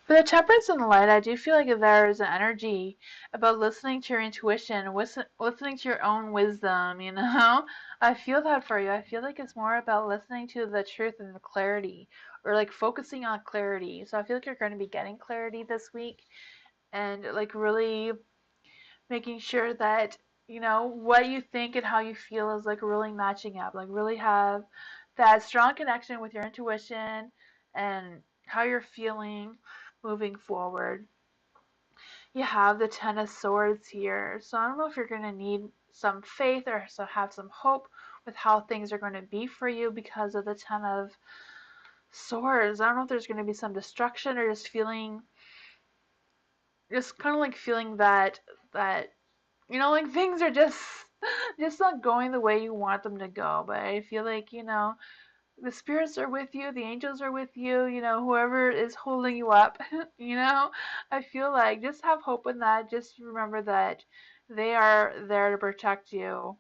For the temperance and the light, I do feel like there is an energy about listening to your intuition, listening to your own wisdom, you know? I feel that for you. I feel like it's more about listening to the truth and the clarity, or like focusing on clarity. So I feel like you're going to be getting clarity this week and like really making sure that, you know, what you think and how you feel is like really matching up. Like really have that strong connection with your intuition and how you're feeling moving forward. You have the Ten of Swords here. So I don't know if you're going to need some faith or so have some hope with how things are going to be for you because of the Ten of Swords. I don't know if there's going to be some destruction or just feeling, just kind of like feeling that you know, like things are just not going the way you want them to go. But I feel like, you know, the spirits are with you, the angels are with you, you know, whoever is holding you up, you know, I feel like just have hope in that. Just remember that they are there to protect you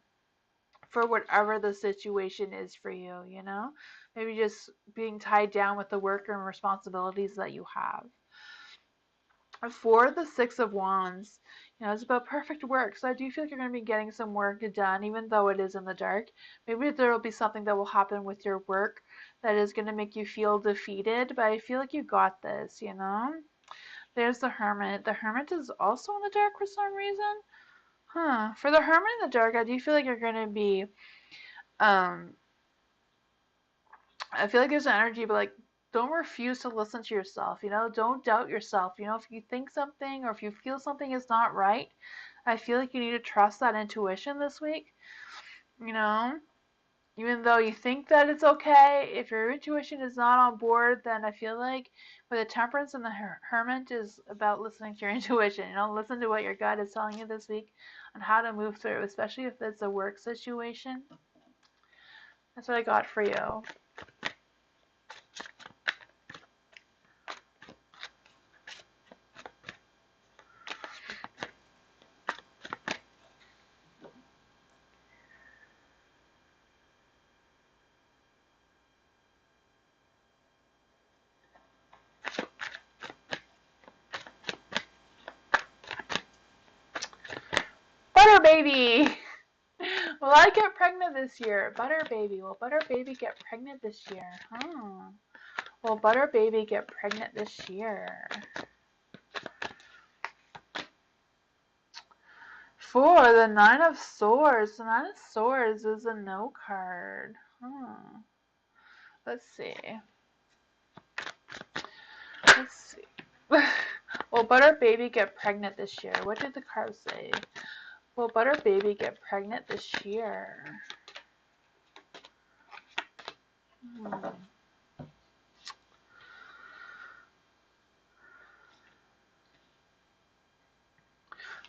for whatever the situation is for you, you know. Maybe just being tied down with the work and responsibilities that you have. For the Six of Wands, you know, it's about perfect work. So I do feel like you're going to be getting some work done, even though it is in the dark. Maybe there will be something that will happen with your work that is going to make you feel defeated, but I feel like you got this, you know? There's the Hermit. The Hermit is also in the dark for some reason. Huh. For the Hermit in the dark, I do feel like you're going to be, um, I feel like there's an energy, but like, don't refuse to listen to yourself. You know, don't doubt yourself. You know, if you think something or if you feel something is not right, I feel like you need to trust that intuition this week. You know, even though you think that it's okay, if your intuition is not on board, then I feel like with the Temperance and the Hermit is about listening to your intuition. You know, listen to what your gut is telling you this week on how to move through, especially if it's a work situation. That's what I got for you. Butter baby! Will I get pregnant this year? Butter baby. Will Butter baby get pregnant this year? Huh. Will Butter baby get pregnant this year? For the Nine of Swords. The Nine of Swords is a no card. Huh. Let's see. Let's see. Will Butter baby get pregnant this year? What did the card say? Will Butter baby get pregnant this year? Hmm.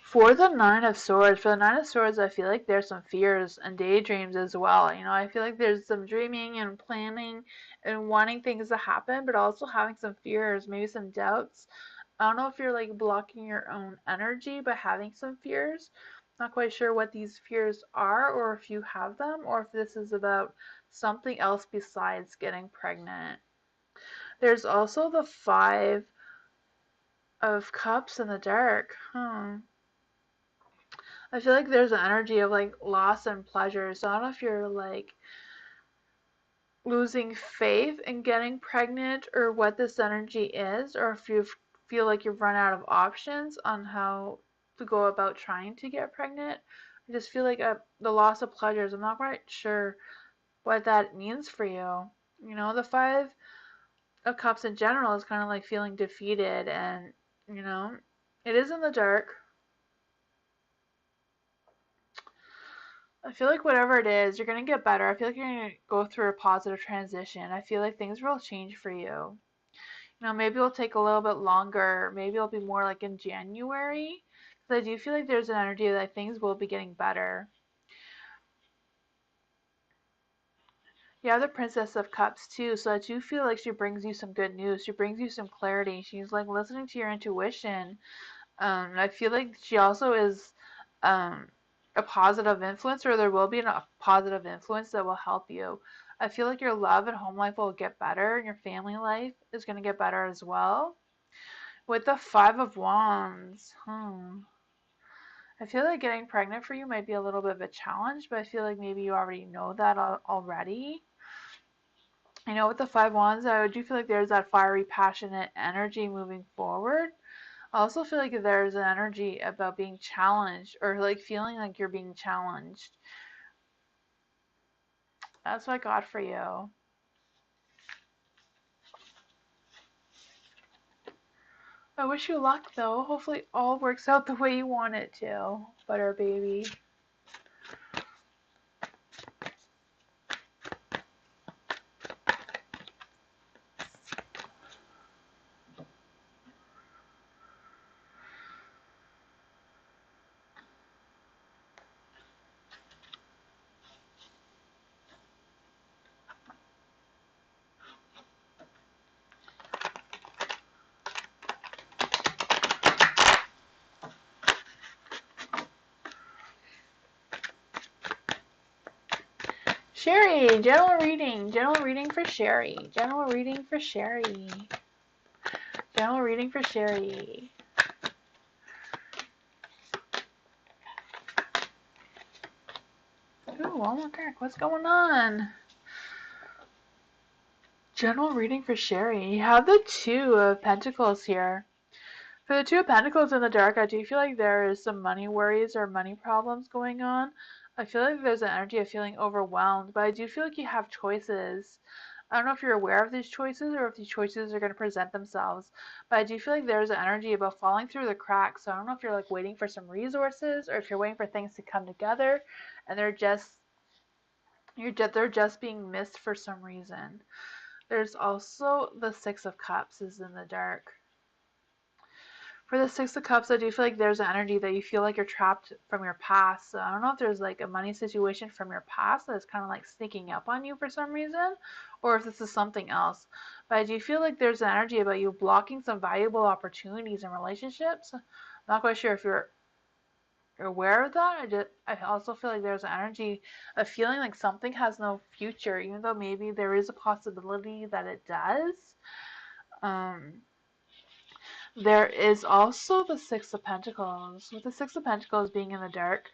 For the Nine of Swords, I feel like there's some fears and daydreams as well. You know, I feel like there's some dreaming and planning and wanting things to happen, but also having some fears, maybe some doubts. I don't know if you're like blocking your own energy by having some fears. Not quite sure what these fears are or if you have them or if this is about something else besides getting pregnant. There's also the Five of Cups in the dark. I feel like there's an energy of like loss and pleasure. So I don't know if you're like losing faith in getting pregnant or what this energy is, or if you feel like you've run out of options on how to go about trying to get pregnant. I just feel like the loss of pleasures. I'm not quite sure what that means for you. You know, the Five of Cups in general is kind of like feeling defeated, and you know, it is in the dark. I feel like whatever it is, you're gonna get better. I feel like you're gonna go through a positive transition. I feel like things will change for you. You know, maybe it'll take a little bit longer. Maybe it'll be more like in January. Because I do feel like there's an energy that things will be getting better. You have the Princess of Cups too, so I do feel like she brings you some good news. She brings you some clarity. She's like listening to your intuition. I feel like she also is um, a positive influence, or there will be a positive influence that will help you. I feel like your love and home life will get better, and your family life is going to get better as well. With the Five of Wands, I feel like getting pregnant for you might be a little bit of a challenge, but I feel like maybe you already know that already. You know, with the Five Wands, I do feel like there's that fiery, passionate energy moving forward. I also feel like there's an energy about being challenged or like feeling like you're being challenged. That's what I got for you. I wish you luck though. Hopefully all works out the way you want it to, butter baby. Sherry, general reading for Sherry, general reading for Sherry, general reading for Sherry. Ooh, almost dark. What's going on? General reading for Sherry. You have the Two of Pentacles here. For the Two of Pentacles in the dark, I do feel like there is some money worries or money problems going on. I feel like there's an energy of feeling overwhelmed, but I do feel like you have choices. I don't know if you're aware of these choices or if these choices are going to present themselves, but I do feel like there's an energy about falling through the cracks. So I don't know if you're like waiting for some resources or if you're waiting for things to come together and they're just being missed for some reason. There's also the Six of Cups is in the dark. For the Six of Cups, I do feel like there's an energy that you feel like you're trapped from your past. So I don't know if there's like a money situation from your past that's kind of like sneaking up on you for some reason, or if this is something else. But I do feel like there's an energy about you blocking some valuable opportunities in relationships. I'm not quite sure if you're aware of that. I also feel like there's an energy of feeling like something has no future, even though maybe there is a possibility that it does. There is also the Six of Pentacles. With the Six of Pentacles being in the dark,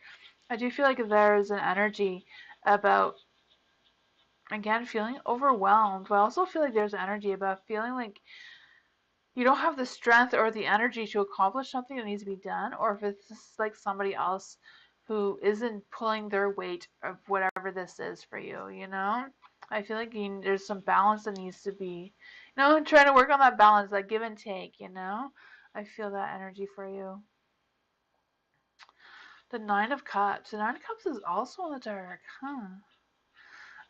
I do feel like there's an energy about, again, feeling overwhelmed. But I also feel like there's an energy about feeling like you don't have the strength or the energy to accomplish something that needs to be done, or if it's just like somebody else who isn't pulling their weight of whatever this is for you, you know? I feel like there's some balance that needs to be, trying to work on that balance, that give and take, you know? I feel that energy for you. The Nine of Cups. The Nine of Cups is also in the dark,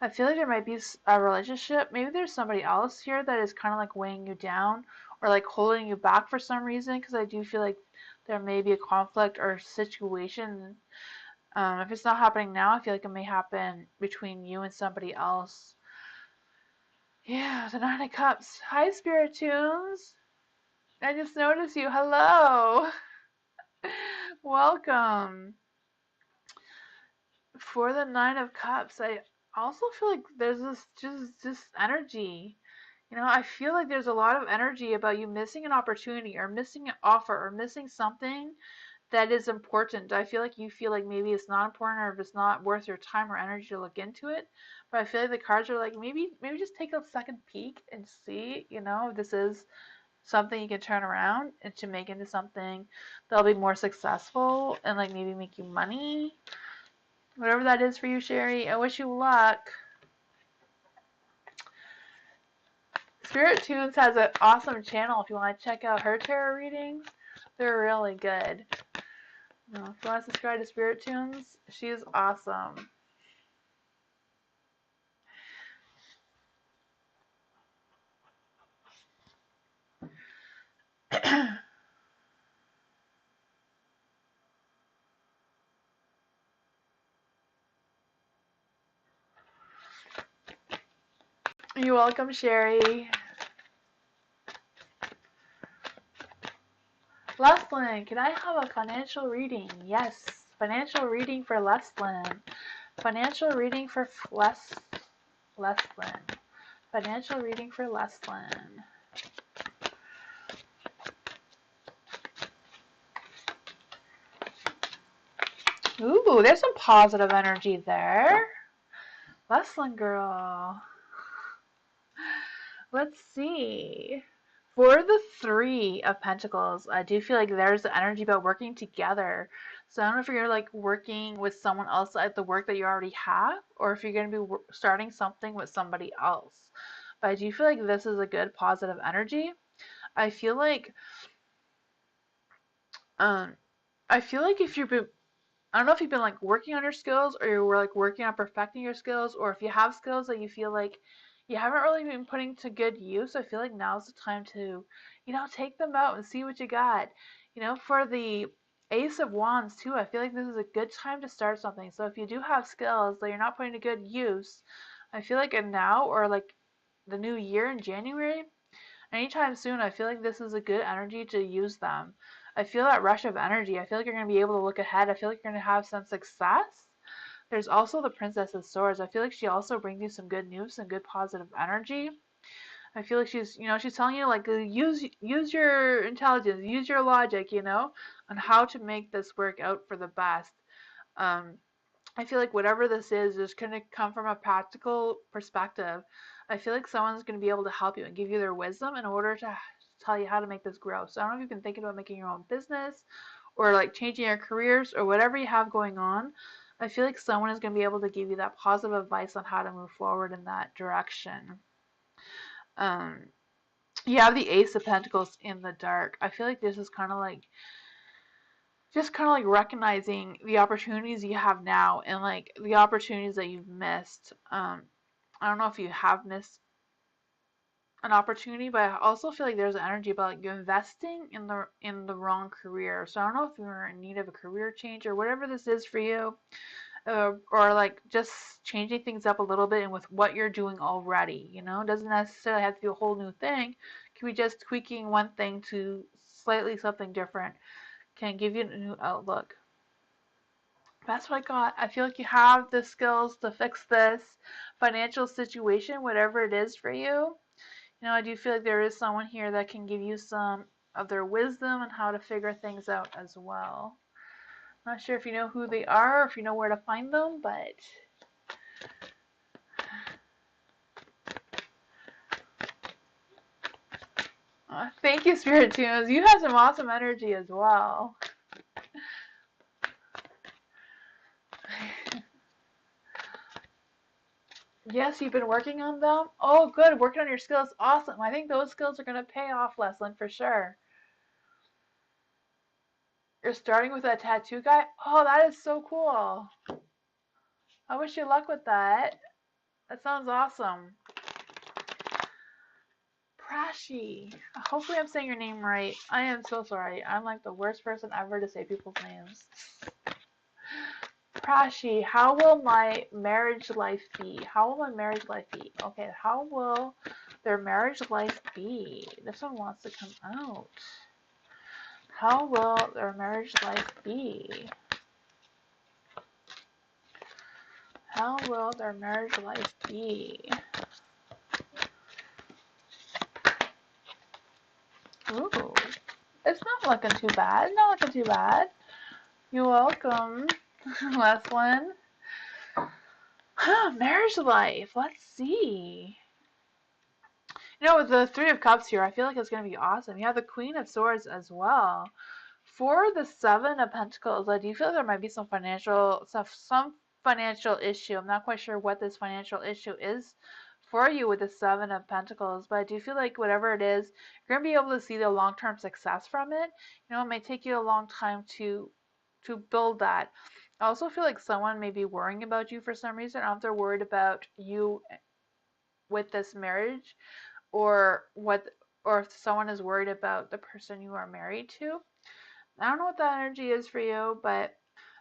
I feel like there might be a relationship. Maybe there's somebody else here that is kind of like weighing you down or like holding you back for some reason, because I do feel like there may be a conflict or situation. If it's not happening now, I feel like it may happen between you and somebody else. Yeah, the Nine of Cups. Hi, Spirit Tunes. I just noticed you. Hello. Welcome. For the Nine of Cups, I also feel like there's this just energy. I feel like there's a lot of energy about you missing an opportunity or missing an offer or missing something that is important. I feel like you feel like maybe it's not important or if it's not worth your time or energy to look into it. But I feel like the cards are like, maybe just take a second peek and see, if this is something you can turn around and to make into something that'll be more successful and like maybe make you money. Whatever that is for you, Sherry, I wish you luck. Spirit Tunes has an awesome channel if you want to check out her tarot readings. They're really good. If you want to subscribe to Spirit Tunes, she's awesome. You're welcome, Sherry. Leslin, can I have a financial reading? Yes, financial reading for Leslin. Financial reading for Leslin. Financial reading for Leslin. Ooh, there's some positive energy there. Leslin girl. Let's see. For the Three of Pentacles, I do feel like there's the energy about working together. So I don't know if you're like working with someone else at the work that you already have, or if you're going to be starting something with somebody else. But I do feel like this is a good positive energy. I feel like, um, I feel like if you've been I don't know if you've been like working on your skills or you're like working on perfecting your skills, or if you have skills that you feel like you haven't really been putting to good use. I feel like now's the time to, take them out and see what you got. For the Ace of Wands too, I feel like this is a good time to start something. So if you do have skills that you're not putting to good use, I feel like now or like the new year in January, anytime soon, I feel like this is a good energy to use them. I feel that rush of energy. I feel like you're going to be able to look ahead. I feel like you're going to have some success. There's also the Princess of Swords. I feel like she also brings you some good news, some good positive energy. I feel like she's telling you like use your intelligence, use your logic, on how to make this work out for the best. Um, I feel like whatever this is going to come from a practical perspective. I feel like someone's going to be able to help you and give you their wisdom in order to tell you how to make this grow. So I don't know if you've been thinking about making your own business or like changing your careers or whatever you have going on. I feel like someone is going to be able to give you that positive advice on how to move forward in that direction. Um, you have the Ace of Pentacles in the dark. I feel like this is kind of like recognizing the opportunities you have now and like the opportunities that you've missed. I don't know if you have missed an opportunity, but I also feel like there's an energy about like you investing in the wrong career. So I don't know if you're in need of a career change or whatever this is for you, or like just changing things up a little bit and with what you're doing already. It doesn't necessarily have to be a whole new thing. It can be just tweaking one thing to slightly something different. Can give you a new outlook. That's what I got. I feel like you have the skills to fix this financial situation, whatever it is for you. I do feel like there is someone here that can give you some of their wisdom on how to figure things out as well. Not sure if you know who they are or if you know where to find them, but thank you, Spirit Tunes. You have some awesome energy as well. Yes, you've been working on them. Oh, good. Working on your skills. Awesome. I think those skills are going to pay off, Leslin, for sure. You're starting with a tattoo guy? Oh, that is so cool. I wish you luck with that. That sounds awesome. Prashi. Hopefully I'm saying your name right. I am so sorry. I'm like the worst person ever to say people's names. Prashi, how will my marriage life be? How will my marriage life be? Okay, how will their marriage life be? This one wants to come out. How will their marriage life be? How will their marriage life be? Ooh, it's not looking too bad. Not looking too bad. You're welcome. Last one. Marriage life. Let's see. With the Three of Cups here, I feel like it's going to be awesome. You have the Queen of Swords as well. For the Seven of Pentacles, I do feel like there might be some financial stuff, some financial issue. I'm not quite sure what this financial issue is for you with the Seven of Pentacles, but I do feel like whatever it is, you're going to be able to see the long-term success from it. It may take you a long time to build that. I also feel like someone may be worrying about you for some reason. I don't know if they're worried about you with this marriage or if someone is worried about the person you are married to. I don't know what that energy is for you, but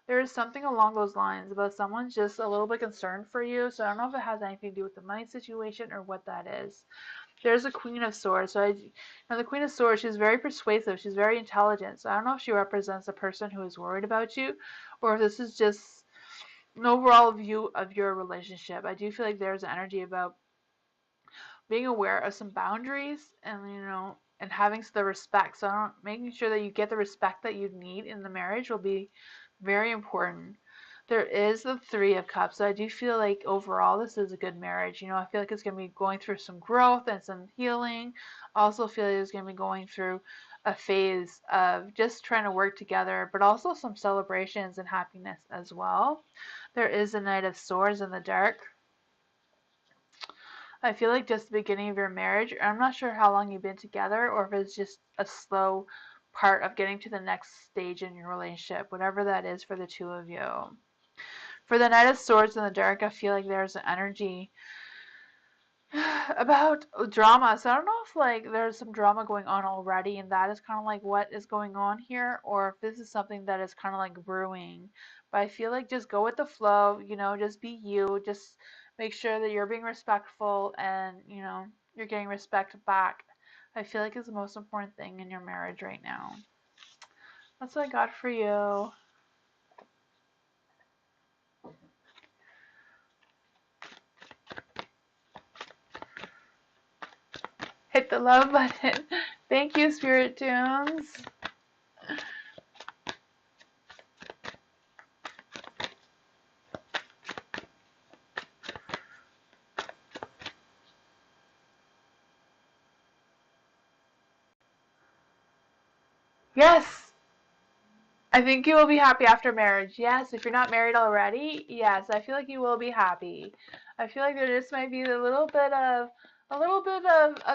there is something along those lines about someone's just a little bit concerned for you. So I don't know if it has anything to do with the money situation or what that is. There's a Queen of Swords. So the Queen of Swords, she's very persuasive. She's very intelligent. So I don't know if she represents a person who is worried about you or if this is just an overall view of your relationship. I do feel like there's an energy about being aware of some boundaries and having the respect. So making sure that you get the respect that you need in the marriage will be very important. There is the Three of Cups. So I do feel like overall this is a good marriage. I feel like it's going to be going through some growth and some healing. Also feel like it's going to be going through a phase of just trying to work together, but also some celebrations and happiness as well. There is a Knight of Swords in the dark. I feel like just the beginning of your marriage. I'm not sure how long you've been together or if it's just a slow part of getting to the next stage in your relationship, whatever that is for the two of you. For the Knight of Swords in the dark, I feel like there's an energy about drama. So I don't know if like there's some drama going on already and that is kind of like what is going on here, or if this is something that is kind of like brewing. But I feel like just go with the flow, just be you, just make sure that you're being respectful and, you're getting respect back. I feel like it's the most important thing in your marriage right now. That's what I got for you. Hit the love button. Thank you, Spirit Tunes. Yes, I think you will be happy after marriage. Yes, if you're not married already, yes, I feel like you will be happy. I feel like there just might be a little bit of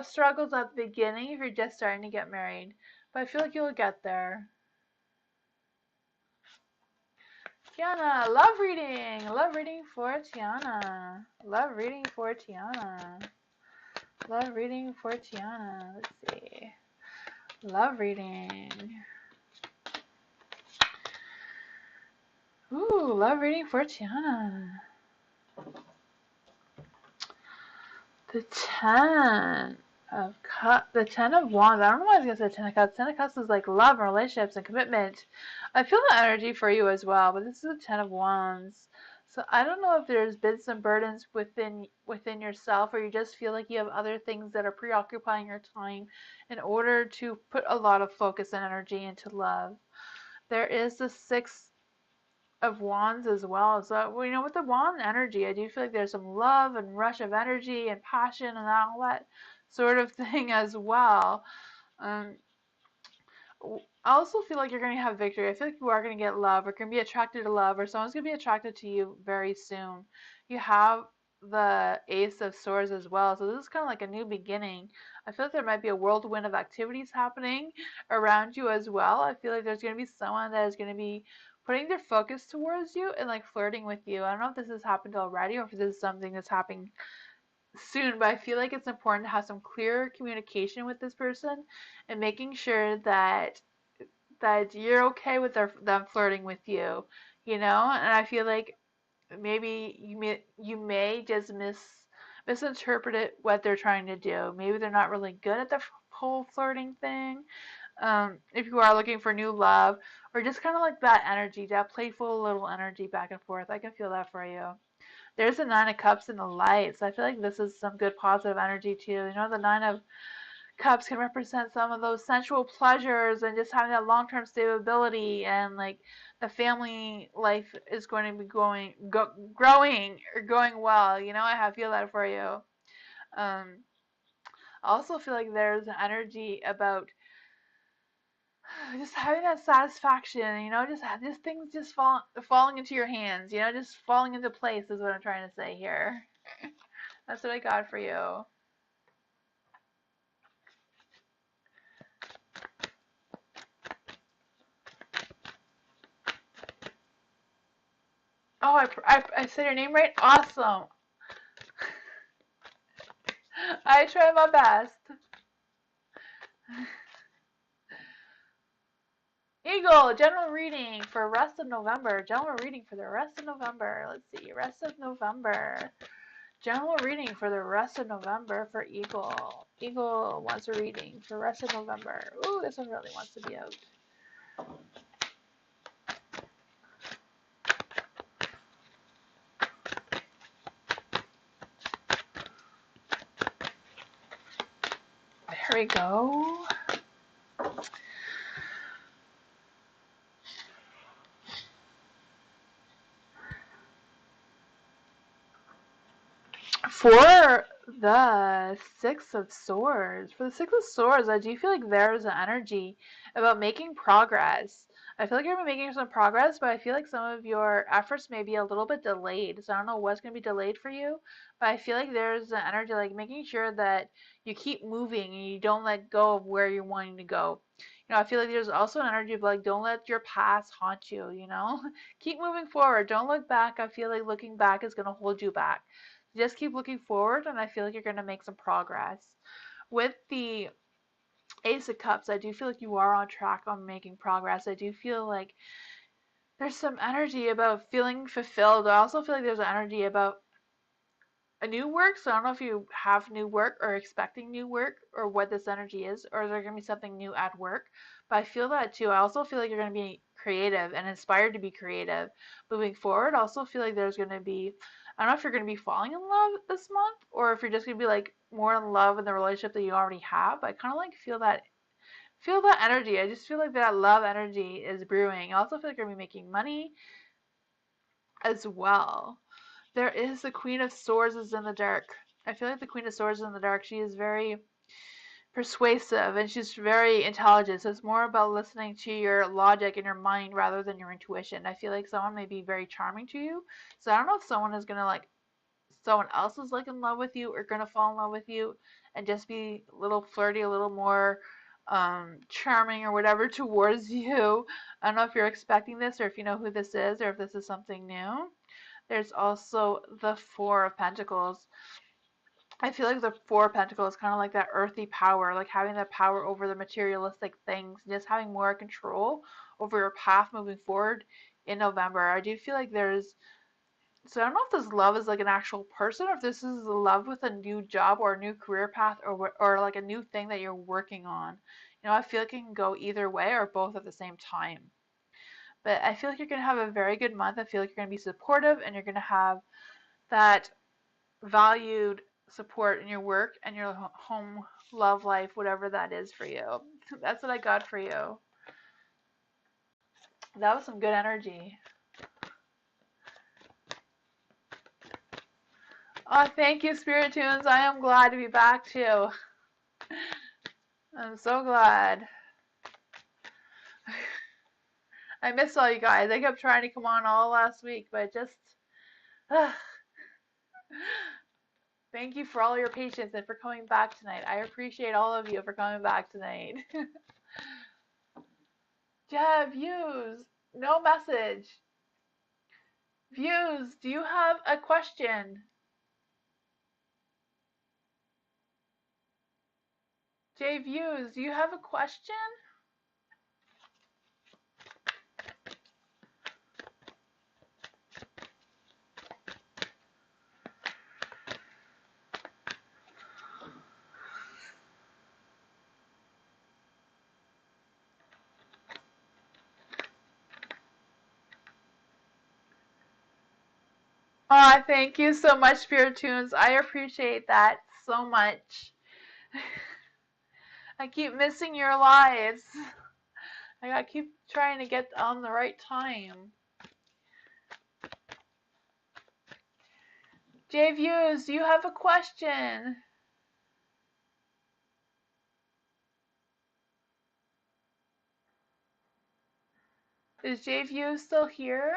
struggles at the beginning if you're just starting to get married. But I feel like you'll get there. Tiana, love reading. Love reading for Tiana. Love reading for Tiana. Love reading for Tiana. Let's see. Love reading. Ooh, love reading for Tiana. The the Ten of Wands. I don't know why I was gonna say Ten of Cups. Ten of Cups is like love and relationships and commitment. I feel the energy for you as well, but this is the Ten of Wands. So I don't know if there's been some burdens within yourself, or you just feel like you have other things that are preoccupying your time in order to put a lot of focus and energy into love. There is the Six of Wands as well. So with the wand energy, I do feel like there's some love and rush of energy and passion and all that sort of thing as well. Um, I also feel like you're going to have victory. I feel like you are going to get love, or going to be attracted to love, or someone's going to be attracted to you very soon. You have the Ace of Swords as well, so this is kind of like a new beginning. I feel like there might be a whirlwind of activities happening around you as well. I feel like there's going to be someone that is going to be putting their focus towards you and like flirting with you. I don't know if this has happened already or if this is something that's happening soon, but I feel like it's important to have some clear communication with this person and making sure that you're okay with them flirting with you, and I feel like maybe you may just misinterpret it what they're trying to do. Maybe they're not really good at the whole flirting thing. If you are looking for new love or just kind of like that energy, that playful little energy back and forth, I can feel that for you. There's the Nine of Cups in the light, so I feel like this is some good positive energy too. The Nine of Cups can represent some of those sensual pleasures and just having that long-term stability, and like the family life is going to be growing or going well. I feel that for you. Um, I also feel like there's an energy about just having that satisfaction, just things just falling into your hands, just falling into place is what I'm trying to say here. That's what I got for you. Oh, I said your name right? Awesome. I try my best. Eagle, general reading for rest of November. General reading for the rest of November. Let's see, rest of November. General reading for the rest of November for Eagle. Eagle wants a reading for rest of November. Ooh, this one really wants to be out. There we go. For the Six of Swords, I do feel like there's an energy about making progress. I feel like you're making some progress, but I feel like some of your efforts may be a little bit delayed. So I don't know what's going to be delayed for you, but I feel like there's an energy like making sure that you keep moving and you don't let go of where you're wanting to go. I feel like there's also an energy of like, don't let your past haunt you, Keep moving forward. Don't look back. I feel like looking back is going to hold you back. Just keep looking forward, and I feel like you're going to make some progress. With the Ace of Cups, I do feel like you are on track on making progress. I do feel like there's some energy about feeling fulfilled. I also feel like there's an energy about a new work. So I don't know if you have new work or expecting new work or what this energy is, or is there going to be something new at work? But I feel that too. I also feel like you're going to be creative and inspired to be creative moving forward. I also feel like there's going to be, I don't know if you're going to be falling in love this month or if you're just going to be like more in love in the relationship that you already have. I kind of like feel that energy. I just feel like that love energy is brewing. I also feel like you're going to be making money as well. There is the Queen of Swords is in the dark. I feel like the Queen of Swords is in the dark. She is very persuasive and she's very intelligent. So it's more about listening to your logic and your mind rather than your intuition. I feel like someone may be very charming to you. So I don't know if someone is gonna like someone else is like in love with you or gonna fall in love with you and just be a little flirty, a little more charming or whatever towards you. I don't know if you're expecting this or if you know who this is or if this is something new. There's also the Four of Pentacles. I feel like the Four of Pentacles is kind of like that earthy power, like having that power over the materialistic things, just having more control over your path moving forward in November. I do feel like so I don't know if this love is like an actual person or if this is love with a new job or a new career path or like a new thing that you're working on. I feel like it can go either way or both at the same time. But I feel like you're going to have a very good month. I feel like you're going to be supportive and you're going to have that valued support in your work and your home love life, whatever that is for you. That's what I got for you. That was some good energy. Oh, thank you, Spirit Tunes. I am glad to be back too. I'm so glad. I missed all you guys. I kept trying to come on all last week, but just thank you for all your patience and for coming back tonight. I appreciate all of you for coming back tonight. Yeah, views. No message. Views, do you have a question? Jay Views, do you have a question? Oh, thank you so much, Spirit Tunes. I appreciate that so much. I keep missing your lives. I gotta keep trying to get on the right time. Jay Views, do you have a question? Is Jay Views still here?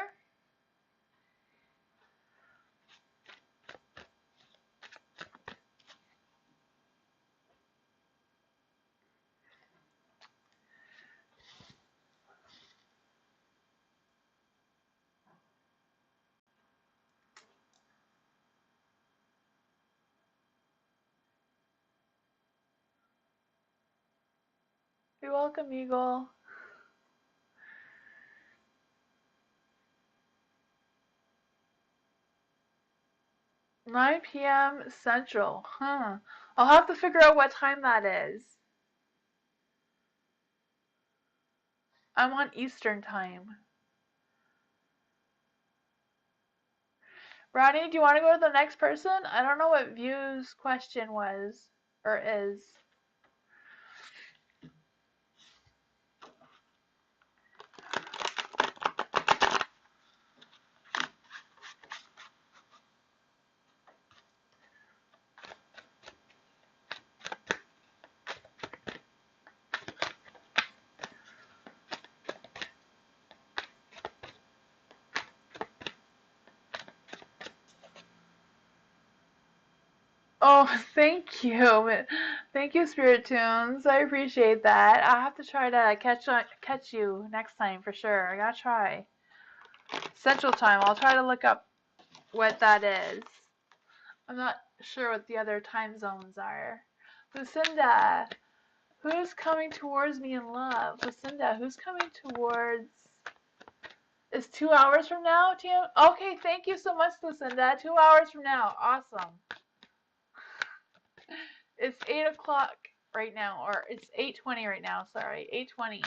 You're welcome, Eagle. 9 p.m. Central. Huh. I'll have to figure out what time that is. I'm on Eastern time. Rodney, do you want to go to the next person? I don't know what View's question was or is. Oh, thank you. Thank you, Spirit Tunes. I appreciate that. I'll have to try to catch you next time for sure. I gotta try. Central Time. I'll try to look up what that is. I'm not sure what the other time zones are. Lucinda, who's coming towards me in love? Lucinda, who's coming towards... Is 2 hours from now, Tim? Okay, thank you so much, Lucinda. 2 hours from now. Awesome. It's 8 o'clock right now, or it's 8:20 right now, sorry. 8:20.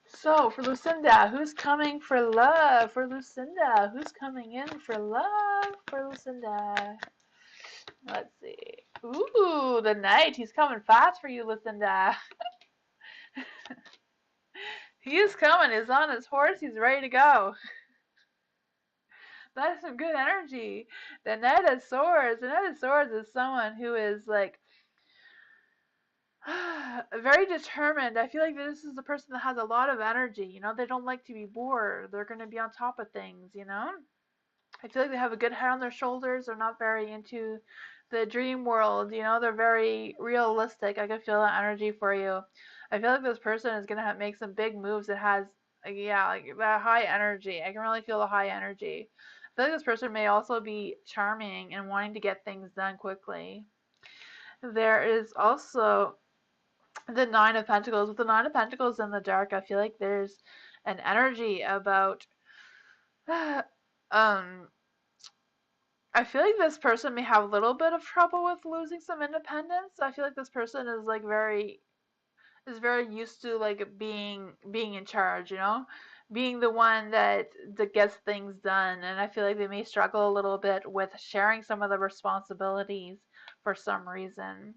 So, for Lucinda, who's coming for love? For Lucinda, who's coming in for love? For Lucinda. Let's see. Ooh, the knight. He's coming fast for you, Lucinda. He is coming. He's on his horse. He's ready to go. That is some good energy. The Knight of Swords. The Knight of Swords is someone who is like very determined. I feel like this is the person that has a lot of energy. You know, they don't like to be bored. They're going to be on top of things, you know? I feel like they have a good head on their shoulders. They're not very into the dream world, you know? They're very realistic. I can feel that energy for you. I feel like this person is going to make some big moves that has, yeah, like that high energy. I can really feel the high energy. I feel like this person may also be charming and wanting to get things done quickly. There is also the Nine of Pentacles. With the Nine of Pentacles in the dark, I feel like there's an energy about um I feel like this person may have a little bit of trouble with losing some independence. I feel like this person is like very used to like being in charge, you know? Being the one that gets things done, and I feel like they may struggle a little bit with sharing some of the responsibilities for some reason.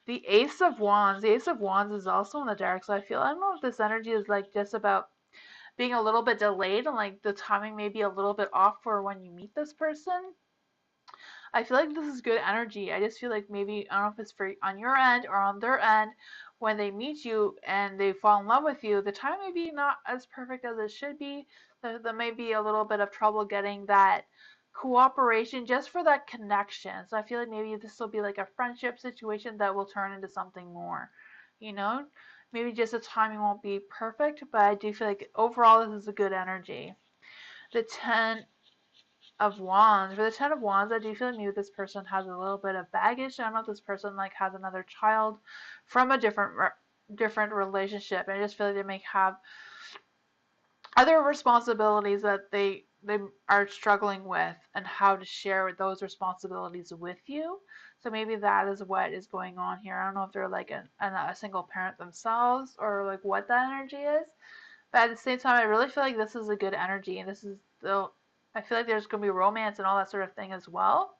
The Ace of Wands. The Ace of Wands is also in the dark, so I don't know if this energy is like just about being a little bit delayed and like the timing may be a little bit off for when you meet this person. I feel like this is good energy. I just feel like maybe, I don't know if it's for on your end or on their end, when they meet you and they fall in love with you, the time may be not as perfect as it should be. There may be a little bit of trouble getting that cooperation just for that connection. So I feel like maybe this will be like a friendship situation that will turn into something more, you know? Maybe just the timing won't be perfect, but I do feel like overall this is a good energy. The 10 of Wands. For the Ten of Wands, I do feel like maybe this person has a little bit of baggage. I don't know if this person like has another child from a different relationship. I just feel like they may have other responsibilities that they are struggling with and how to share those responsibilities with you. So maybe that is what is going on here. I don't know if they're like a single parent themselves or like what that energy is. But at the same time, I really feel like this is a good energy, and this is still, I feel like there's going to be romance and all that sort of thing as well.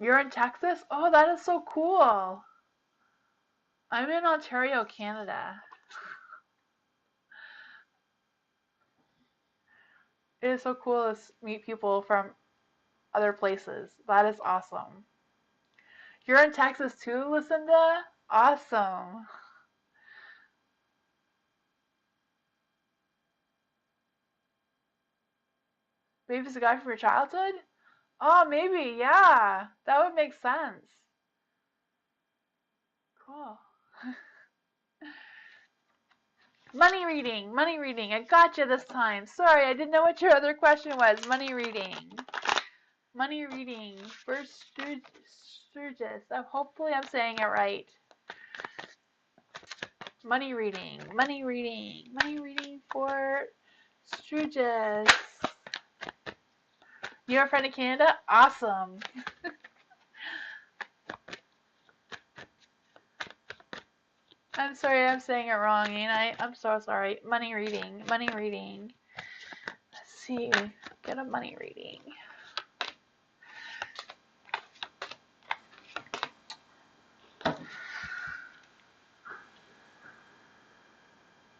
You're in Texas? Oh, that is so cool. I'm in Ontario, Canada. It is so cool to meet people from other places. That is awesome. You're in Texas too, Lucinda? Awesome. Maybe it's a guy from your childhood? Oh, maybe, yeah. That would make sense. Cool. Money reading, money reading. I gotcha this time. Sorry, I didn't know what your other question was. Money reading. Money reading for Sturgis. Hopefully I'm saying it right. Money reading, money reading, money reading for Sturgis. You're a friend of Canada? Awesome. I'm sorry I'm saying it wrong, ain't I? I'm so sorry. Money reading, money reading. Let's see. Get a money reading.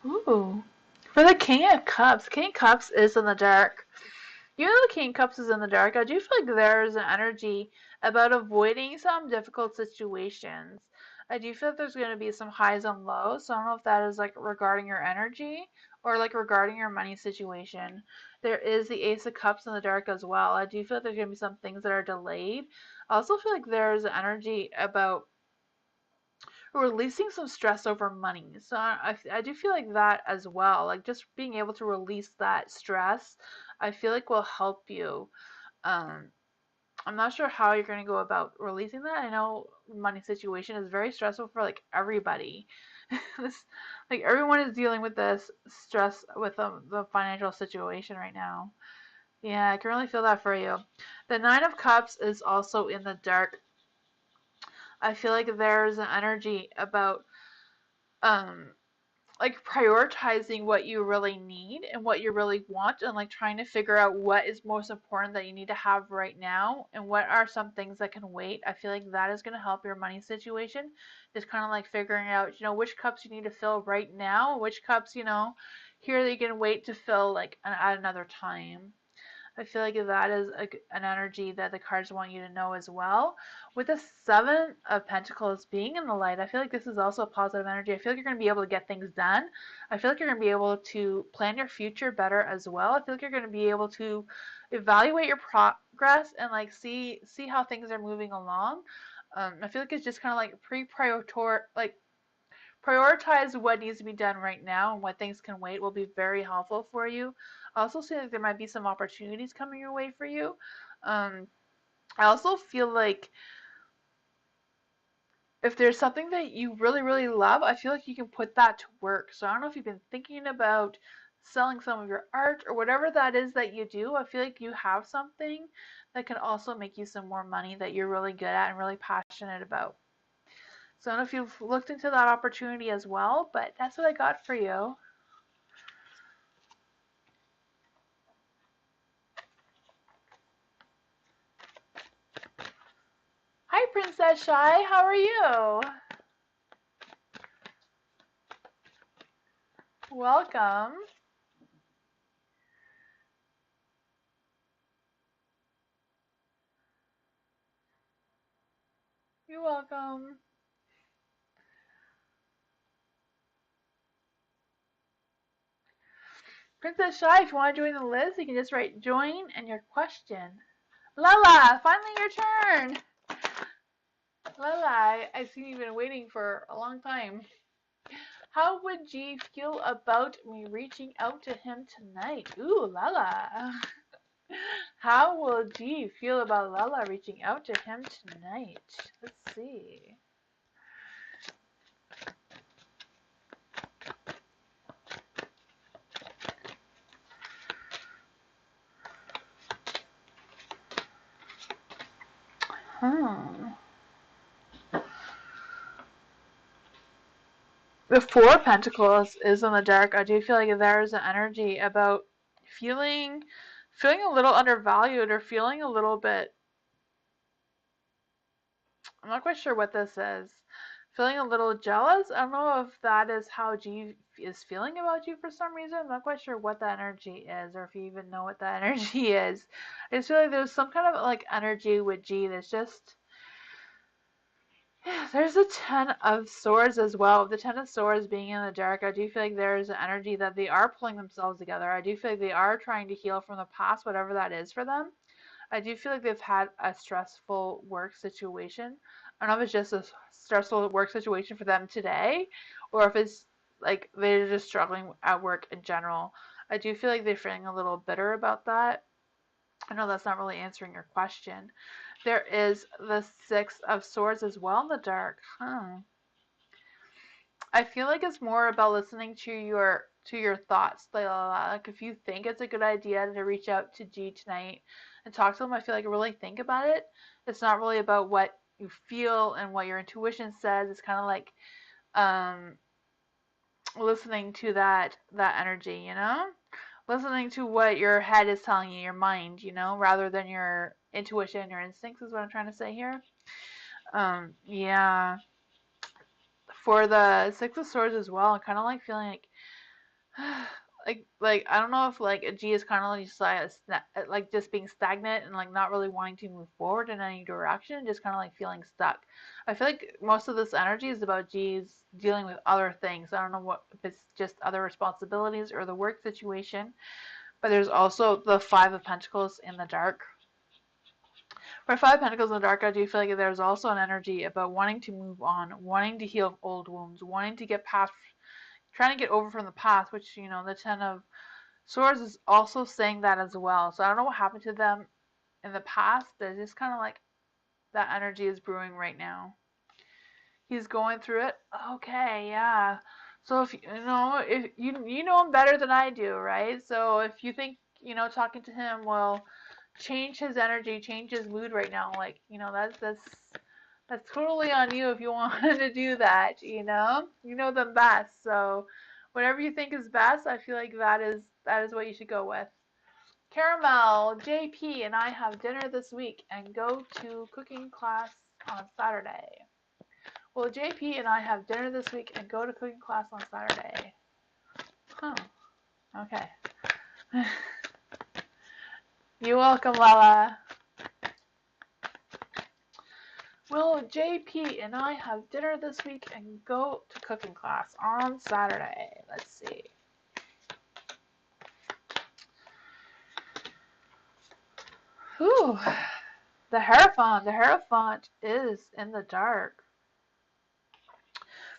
Ooh. For the King of Cups. King of Cups is in the dark. Even though the King of Cups is in the dark, I do feel like there is an energy about avoiding some difficult situations. I do feel like there's going to be some highs and lows. So I don't know if that is like regarding your energy or like regarding your money situation. There is the Ace of Cups in the dark as well. I do feel like there's going to be some things that are delayed. I also feel like there's energy about releasing some stress over money. So I do feel like that as well. Like just being able to release that stress, I feel like will help you. Um, I'm not sure how you're going to go about releasing that. I know money situation is very stressful for like everybody. this, like everyone is dealing with this stress with the financial situation right now. Yeah, I can really feel that for you. The Nine of Cups is also in the dark. I feel like there's an energy about um like prioritizing what you really need and what you really want and like trying to figure out what is most important that you need to have right now and what are some things that can wait. I feel like that is going to help your money situation. Just kind of like figuring out, which cups you need to fill right now, which cups, here that you can wait to fill like at another time. I feel like that is an energy that the cards want you to know as well. With the Seven of Pentacles being in the light, I feel like this is also a positive energy. I feel like you're going to be able to get things done. I feel like you're going to be able to plan your future better as well. I feel like you're going to be able to evaluate your progress and like see how things are moving along. I feel like it's just kind of like prioritize what needs to be done right now and what things can wait will be very helpful for you. I also see like there might be some opportunities coming your way for you. I also feel like if there's something that you really, really love, I feel like you can put that to work. So I don't know if you've been thinking about selling some of your art or whatever that is that you do. I feel like you have something that can also make you some more money that you're really good at and really passionate about. So I don't know if you've looked into that opportunity as well, but that's what I got for you. Hi, Princess Shy. How are you? Welcome. You're welcome. Princess Shy, if you want to join the list, you can just write join and your question. Lala, finally your turn. Lala, I've seen you've been waiting for a long time. How would G feel about me reaching out to him tonight? Ooh, Lala. How will G feel about Lala reaching out to him tonight? Let's see. Hmm. The Four of Pentacles is in the dark. I do feel like there's an energy about feeling a little undervalued or feeling a little bit, I'm not quite sure what this is. Feeling a little jealous. I don't know if that is how G is feeling about you for some reason. I'm not quite sure what that energy is or if you even know what that energy is. I just feel like there's some kind of like energy with G that's just, there's a Ten of Swords as well. The Ten of Swords being in the dark, I do feel like there's an energy that they are pulling themselves together. I do feel like they are trying to heal from the past, whatever that is for them. I do feel like they've had a stressful work situation. I don't know if it's just a stressful work situation for them today, or if it's like they're just struggling at work in general. I do feel like they're feeling a little bitter about that. I know that's not really answering your question. There is the Six of Swords as well in the dark. I feel like it's more about listening to your thoughts. Like if you think it's a good idea to reach out to G tonight and talk to them, I feel like really think about it. It's not really about what you feel and what your intuition says. It's kind of like um, listening to that energy, listening to what your head is telling you, your mind, rather than your intuition, your instincts is what I'm trying to say here. Yeah. For the Six of Swords as well, I'm kind of like feeling like like I don't know if like a G is kind of like just being stagnant and like not really wanting to move forward in any direction, just kind of like feeling stuck. I feel like most of this energy is about G's dealing with other things. I don't know what if it's just other responsibilities or the work situation, but there's also the Five of Pentacles in the dark. For Five of Pentacles in the dark, I do feel like there's also an energy about wanting to move on, wanting to heal old wounds, wanting to get past, trying to get over from the past, which, you know, the Ten of Swords is also saying that as well. So I don't know what happened to them in the past. There's just kind of like that energy is brewing right now. He's going through it. Okay, yeah. So if you know if you know him better than I do, right? So if you think, you know, talking to him will change his energy, change his mood right now, like, you know, that's totally on you if you want to do that, you know? You know them best. So whatever you think is best, I feel like that is what you should go with. Caramel, JP, and I have dinner this week and go to cooking class on Saturday. Well, JP and I have dinner this week and go to cooking class on Saturday. Huh. Okay. You're welcome, Lala. Will JP and I have dinner this week and go to cooking class on Saturday? Let's see. Whew. The Hierophant. The Hierophant is in the dark.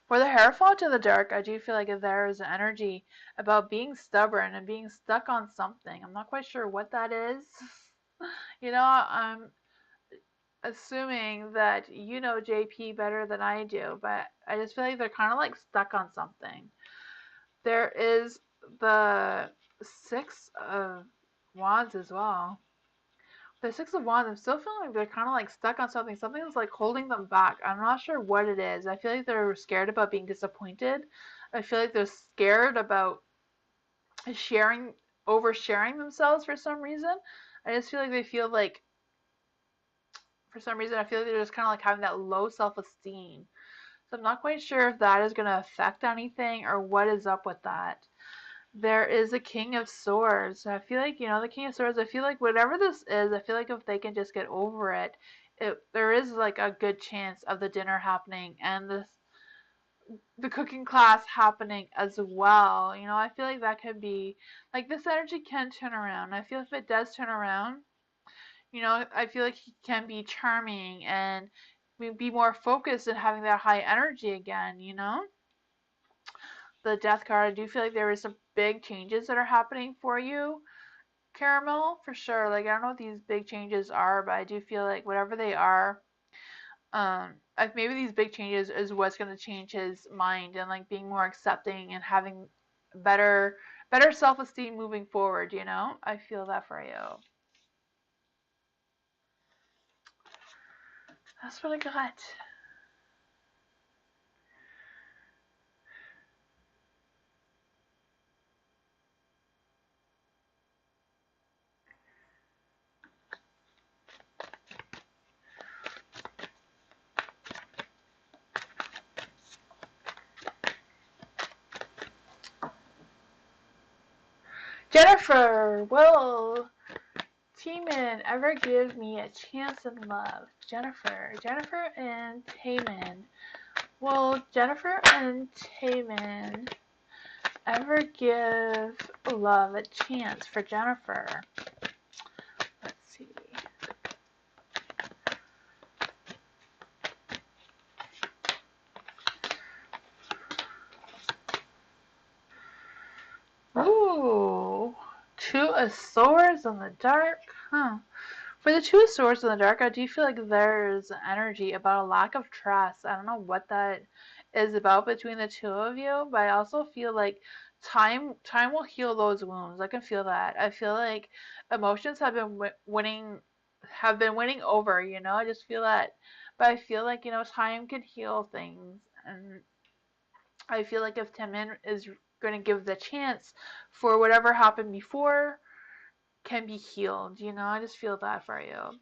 For the Hierophant in the dark, I do feel like there is an energy about being stubborn and being stuck on something. I'm not quite sure what that is. You know, I'm assuming that you know JP better than I do, but I just feel like they're kind of like stuck on something. There is the Six of Wands as well. The Six of Wands, I'm still feeling like they're kind of like stuck on something. Something's like holding them back. I'm not sure what it is. I feel like they're scared about being disappointed. I feel like they're scared about sharing, oversharing themselves for some reason. I just feel like they feel like, for some reason, I feel like they're just kind of like having that low self-esteem. So I'm not quite sure if that is going to affect anything or what is up with that. There is a King of Swords. I feel like, you know, the King of Swords, I feel like whatever this is, I feel like if they can just get over it, there is like a good chance of the dinner happening and the cooking class happening as well. You know, I feel like that could be, like, this energy can turn around. I feel if it does turn around, you know, I feel like he can be charming and be more focused and having that high energy again, you know? The Death card, I do feel like there is some big changes that are happening for you, Caramel, for sure. Like, I don't know what these big changes are, but I do feel like whatever they are, maybe these big changes is what's going to change his mind and like being more accepting and having better self-esteem moving forward, you know? I feel that for you. That's what I got. Jennifer, will Teeman ever give me a chance in love? Jennifer and Teeman. Will Jennifer and Teeman ever give love a chance for Jennifer? Let's see. Ooh, Two of Swords in the dark. Huh. For the Two of Swords in the dark, I do feel like there's energy about a lack of trust. I don't know what that is about between the two of you, but I also feel like time will heal those wounds. I can feel that. I feel like emotions have been winning over, you know? I just feel that. But I feel like, you know, time can heal things, and I feel like if Timon is going to give the chance for whatever happened before can be healed, you know? I just feel that for you.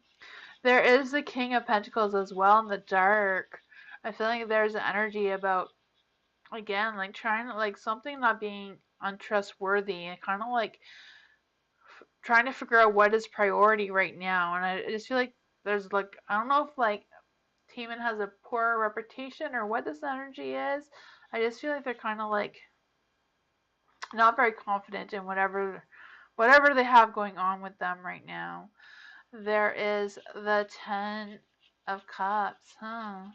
There is the King of Pentacles as well in the dark. I feel like there's an energy about, again, like trying to, like something not being untrustworthy and kind of like trying to figure out what is priority right now. And I just feel like there's like, I don't know if like Taemin has a poor reputation or what this energy is. I just feel like they're kind of like not very confident in whatever they have going on with them right now. There is the Ten of Cups, huh?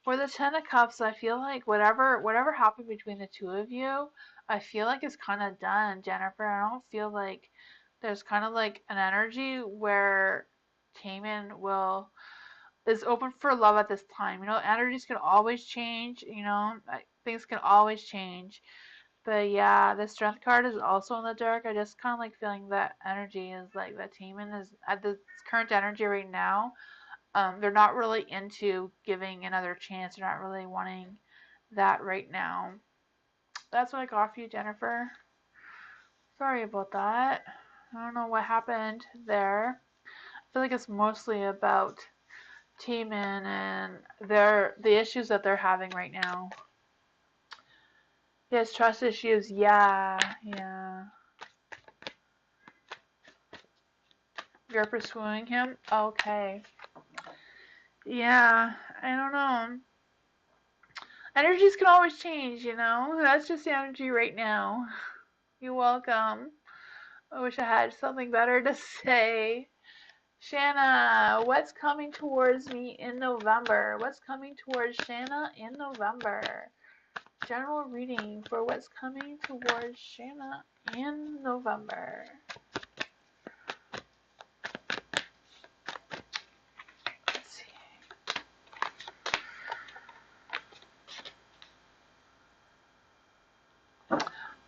For the Ten of Cups, I feel like whatever happened between the two of you, I feel like it's kind of done, Jennifer. I don't feel like there's kind of like an energy where Taemin will is open for love at this time. You know, energies can always change. You know, things can always change. But yeah, the Strength card is also in the dark. I just kind of like feeling that energy is like that Taemin is at this current energy right now. They're not really into giving another chance. They're not really wanting that right now. That's what I got for you, Jennifer. Sorry about that. I don't know what happened there. I feel like it's mostly about Taemin and the issues that they're having right now. Yes, trust issues. Yeah, yeah. You're pursuing him? Okay. Yeah, I don't know. Energies can always change, you know? That's just the energy right now. You're welcome. I wish I had something better to say. Shanna, what's coming towards me in November? What's coming towards Shanna in November? General reading for what's coming towards Shanna in November. Let's see.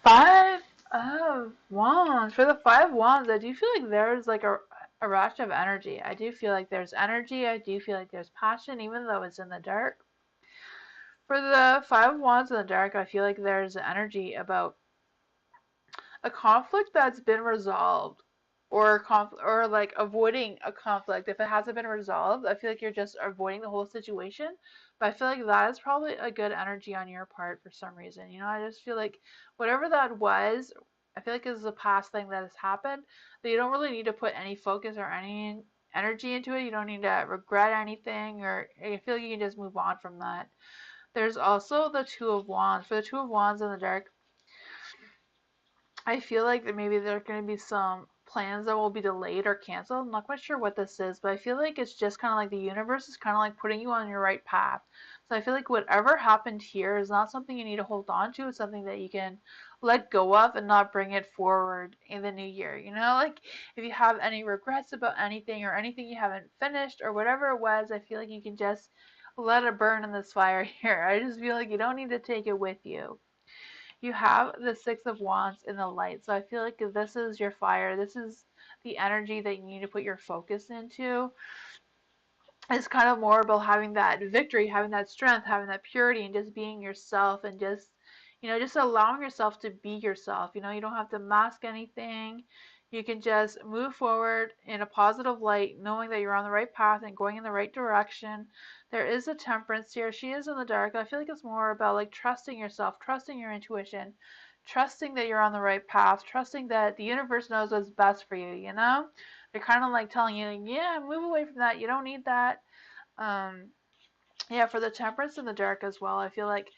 Five of Wands. For the Five of Wands, I do feel like there's like a rush of energy. I do feel like there's energy. I do feel like there's passion, even though it's in the dark. For the Five of Wands in the dark, I feel like there's energy about a conflict that's been resolved, or like avoiding a conflict. If it hasn't been resolved, I feel like you're just avoiding the whole situation. But I feel like that is probably a good energy on your part for some reason. You know, I just feel like whatever that was, I feel like is a past thing that has happened, that you don't really need to put any focus or any energy into it. You don't need to regret anything, or I feel like you can just move on from that. There's also the Two of Wands. For the Two of Wands in the dark, I feel like that maybe there are going to be some plans that will be delayed or canceled. I'm not quite sure what this is, but I feel like it's just kind of like the universe is kind of like putting you on your right path. So I feel like whatever happened here is not something you need to hold on to. It's something that you can let go of and not bring it forward in the new year. You know, like if you have any regrets about anything or anything you haven't finished or whatever it was, I feel like you can just let it burn in this fire here. I just feel like you don't need to take it with you. You have the Six of Wands in the light. So I feel like if this is your fire, this is the energy that you need to put your focus into. It's kind of more about having that victory, having that strength, having that purity, and just being yourself and just, you know, just allowing yourself to be yourself. You know, you don't have to mask anything. You can just move forward in a positive light, knowing that you're on the right path and going in the right direction. There is a temperance here. She is in the dark. I feel like it's more about like trusting yourself, trusting your intuition, trusting that you're on the right path, trusting that the universe knows what's best for you, you know? They're kind of like telling you, yeah, move away from that. You don't need that. Um, yeah, for the temperance in the dark as well, I feel like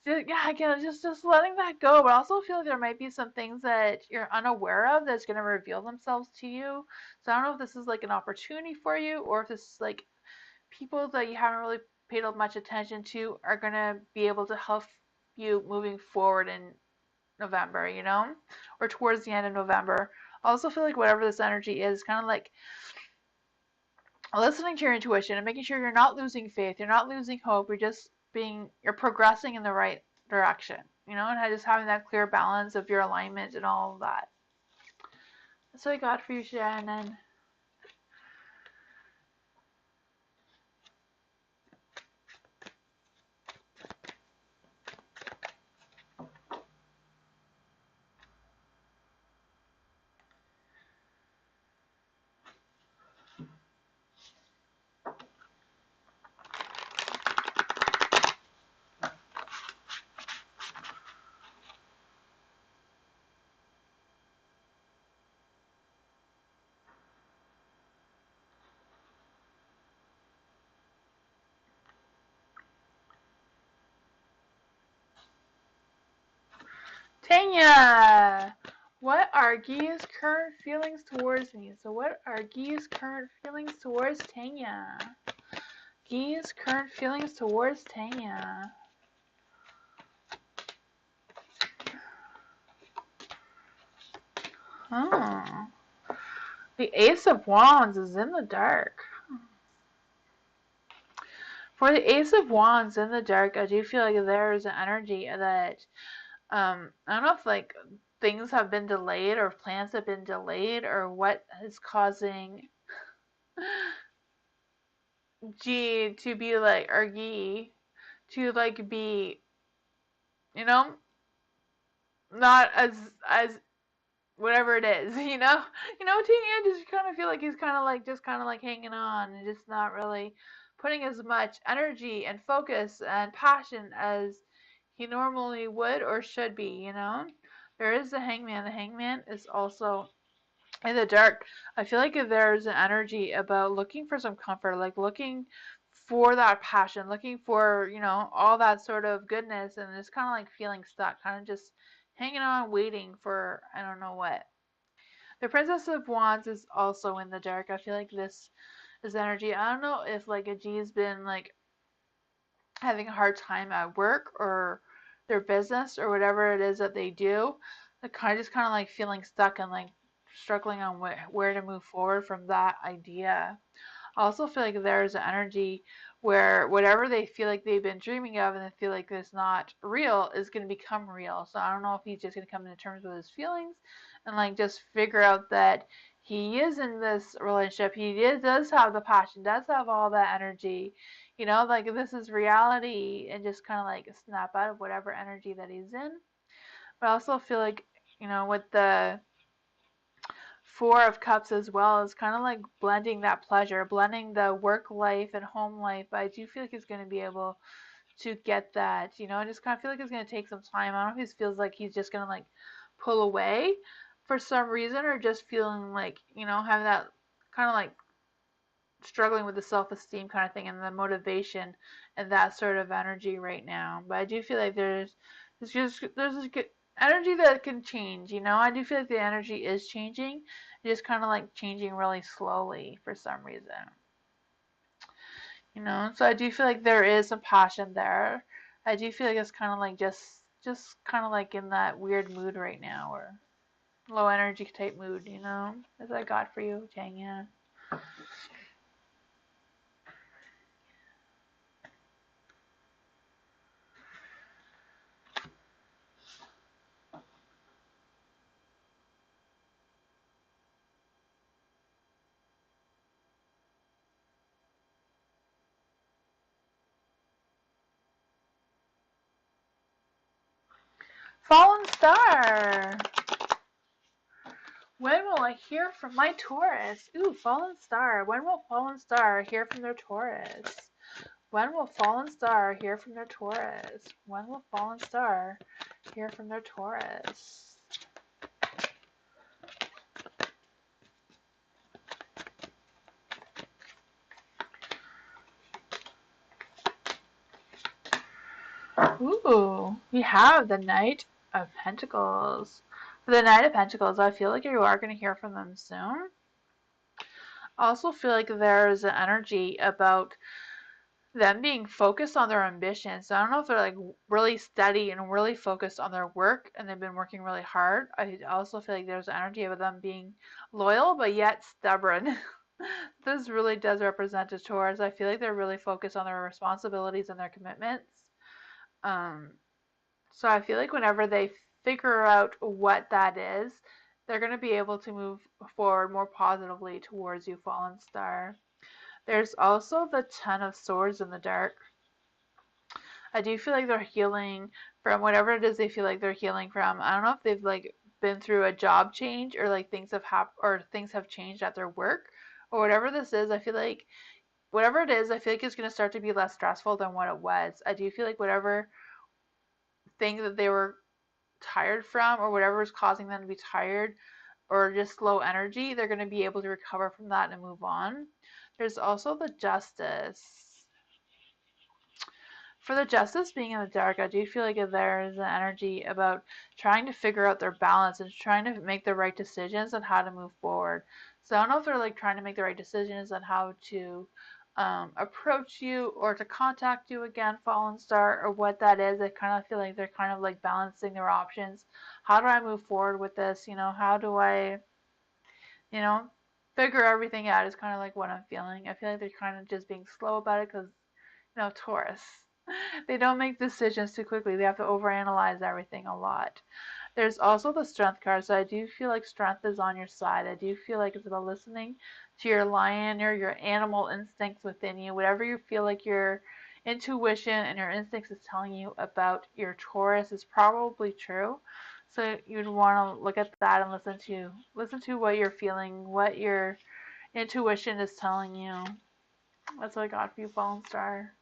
yeah, again, just letting that go, but I also feel like there might be some things that you're unaware of that's going to reveal themselves to you. So I don't know if this is like an opportunity for you, or if this is like people that you haven't really paid much attention to are going to be able to help you moving forward in November, you know, or towards the end of November. I also feel like whatever this energy is, kind of like listening to your intuition and making sure you're not losing faith, you're not losing hope, you're progressing in the right direction, you know, and just having that clear balance of your alignment and all of that. That's what I got for you, Shannon. Tanya, what are Gee's current feelings towards me? So what are Gee's current feelings towards Tanya? Gee's current feelings towards Tanya. Oh. The Ace of Wands is in the dark. For the Ace of Wands in the dark, I do feel like there's an energy that I don't know if like things have been delayed or plans have been delayed or what is causing G to be like or G to like be, you know, not as whatever it is, Tanya just kind of feel like he's kind of like just kind of like hanging on and just not really putting as much energy and focus and passion as he normally would or should be. There is the hangman. The hangman is also in the dark. I feel like if there's an energy about looking for some comfort, like looking for that passion, looking for, all that sort of goodness, and just kind of like feeling stuck, kind of just hanging on, waiting for I don't know what. The Princess of Wands is also in the dark. I feel like this is energy. I don't know if like a G's been like having a hard time at work or their business or whatever it is that they do. Like kind of like feeling stuck and like struggling on where to move forward from that idea. I also feel like there's an energy where whatever they feel like they've been dreaming of and they feel like it's not real is going to become real. So I don't know if he's just going to come into terms with his feelings and like just figure out that he is in this relationship. Does have the passion, does have all that energy, like this is reality and just kind of like snap out of whatever energy that he's in. But I also feel like, with the Four of Cups as well is kind of like blending that pleasure, blending the work life and home life. But I do feel like he's going to be able to get that. I just kind of feel like it's going to take some time. I don't know if he feels like he's just going to like pull away for some reason or just feeling like, having that kind of like struggling with the self-esteem kind of thing and the motivation and that sort of energy right now. But I do feel like there's this good energy that can change. I do feel like the energy is changing, just kind of like changing really slowly for some reason. So I do feel like there is some passion there. I do feel like it's kind of like just kind of like in that weird mood right now or low energy type mood. As I got for you, Tanya. Fallen Star. When will I hear from my Taurus? Ooh, Fallen Star. When will Fallen Star hear from their Taurus? When will Fallen Star hear from their Taurus? When will Fallen Star hear from their Taurus? Ooh, we have the Knight of Pentacles. For the Knight of Pentacles, I feel like you are going to hear from them soon. I also feel like there's an energy about them being focused on their ambitions. So I don't know if they're like really steady and really focused on their work and they've been working really hard. I also feel like there's energy of them being loyal but yet stubborn. This really does represent a Taurus. I feel like they're really focused on their responsibilities and their commitments. Um, so I feel like whenever they figure out what that is, they're going to be able to move forward more positively towards you, Fallen Star. There's also the Ten of Swords in the dark. I do feel like they're healing from whatever it is they feel like they're healing from. I don't know if they've like been through a job change or like things have or things have changed at their work or whatever this is. I feel like whatever it is, I feel like it's going to start to be less stressful than what it was. I do feel like whatever thing that they were tired from or whatever is causing them to be tired or just low energy, they're going to be able to recover from that and move on. There's also the Justice. For the justice being in the dark, I do feel like there's an energy about trying to figure out their balance and trying to make the right decisions on how to move forward. So I don't know if they're like trying to make the right decisions on how to approach you or to contact you again, Fallen Star, or what that is. I kind of feel like they're kind of like balancing their options. How do I move forward with this? How do I, you know, figure everything out is kind of like what I'm feeling. I feel like they're kind of just being slow about it because, Taurus. They don't make decisions too quickly. They have to overanalyze everything a lot. There's also the strength card, so I do feel like strength is on your side. I do feel like it's about listening to your lion or your animal instincts within you. Whatever you feel like your intuition and your instincts is telling you about your Taurus is probably true. So you'd want to look at that and listen to what you're feeling, what your intuition is telling you. That's what I got for you, Fallen Star.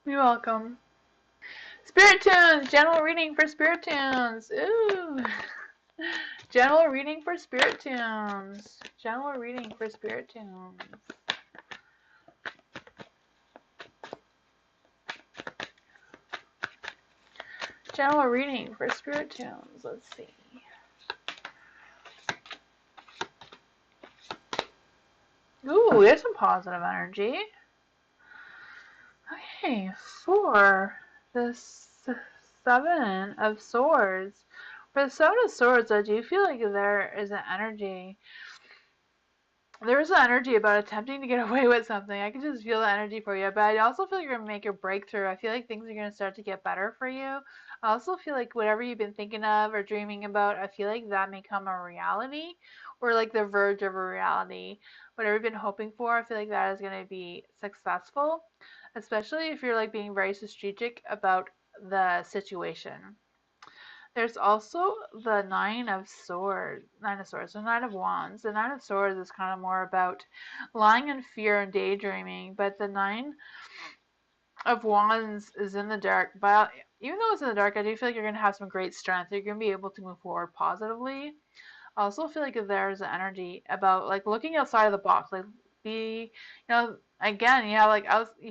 You're welcome. Spirit Tunes! General reading for Spirit Tunes! Ooh! General reading for Spirit Tunes. General reading for Spirit Tunes. General reading for Spirit Tunes. Let's see. Ooh, there's some positive energy. Okay, for the Seven of Swords. For the Seven of Swords, I do feel like there is an energy. There's an energy about attempting to get away with something. I can just feel the energy for you. But I also feel like you're going to make your breakthrough. I feel like things are going to start to get better for you. I also feel like whatever you've been thinking of or dreaming about, I feel like that may come a reality or like the verge of a reality. Whatever you've been hoping for, I feel like that is going to be successful, especially if you're like being very strategic about the situation. There's also the the Nine of Wands. The Nine of Swords is kind of more about lying in fear and daydreaming, but the Nine of Wands is in the dark. But even though it's in the dark, I do feel like you're going to have some great strength. You're going to be able to move forward positively. I also feel like there's an energy about like looking outside of the box, like again, you